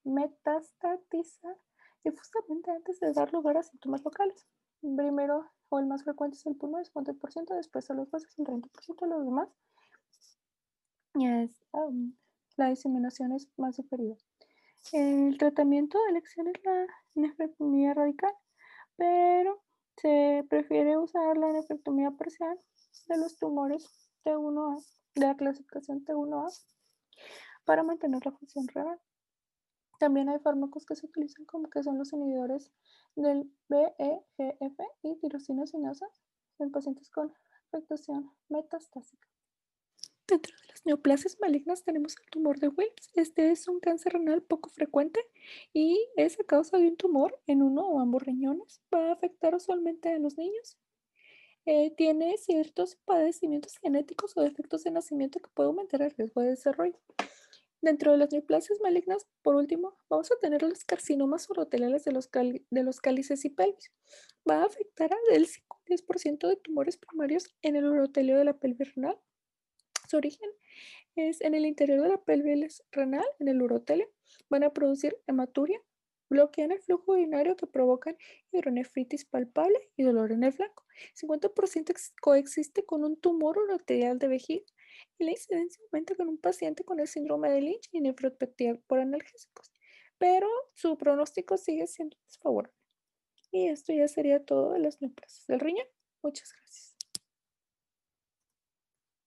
metastatizar difusamente antes de dar lugar a síntomas locales. Primero, o el más frecuente, es el pulmón, 50%, después a los huesos, el 30%, los demás. La diseminación es más diferida. El tratamiento de elección es la nefrectomía radical, pero se prefiere usar la nefrectomía parcial de los tumores T1A, de la clasificación T1A, para mantener la función renal. También hay fármacos que se utilizan como que son los inhibidores del BEGF y tirosina sinasa en pacientes con afectación metastásica. Dentro de las neoplasias malignas tenemos el tumor de Wilms. Este es un cáncer renal poco frecuente y es a causa de un tumor en uno o ambos riñones. Va a afectar usualmente a los niños. Tiene ciertos padecimientos genéticos o defectos de nacimiento que pueden aumentar el riesgo de desarrollo. Dentro de las neoplasias malignas, por último, vamos a tener los carcinomas uroteliales de los cálices y pelvis. Va a afectar al 10% de tumores primarios en el urotelio de la pelvis renal. Su origen es en el interior de la pelvis renal, en el urotelio. Van a producir hematuria, bloquean el flujo urinario que provocan hidronefritis palpable y dolor en el flanco. 50% coexiste con un tumor urotelial de vejiga y la incidencia aumenta con un paciente con el síndrome de Lynch y nefropatía por analgésicos, pero su pronóstico sigue siendo desfavorable. Y esto ya sería todo de las neoplasias del riñón. Muchas gracias.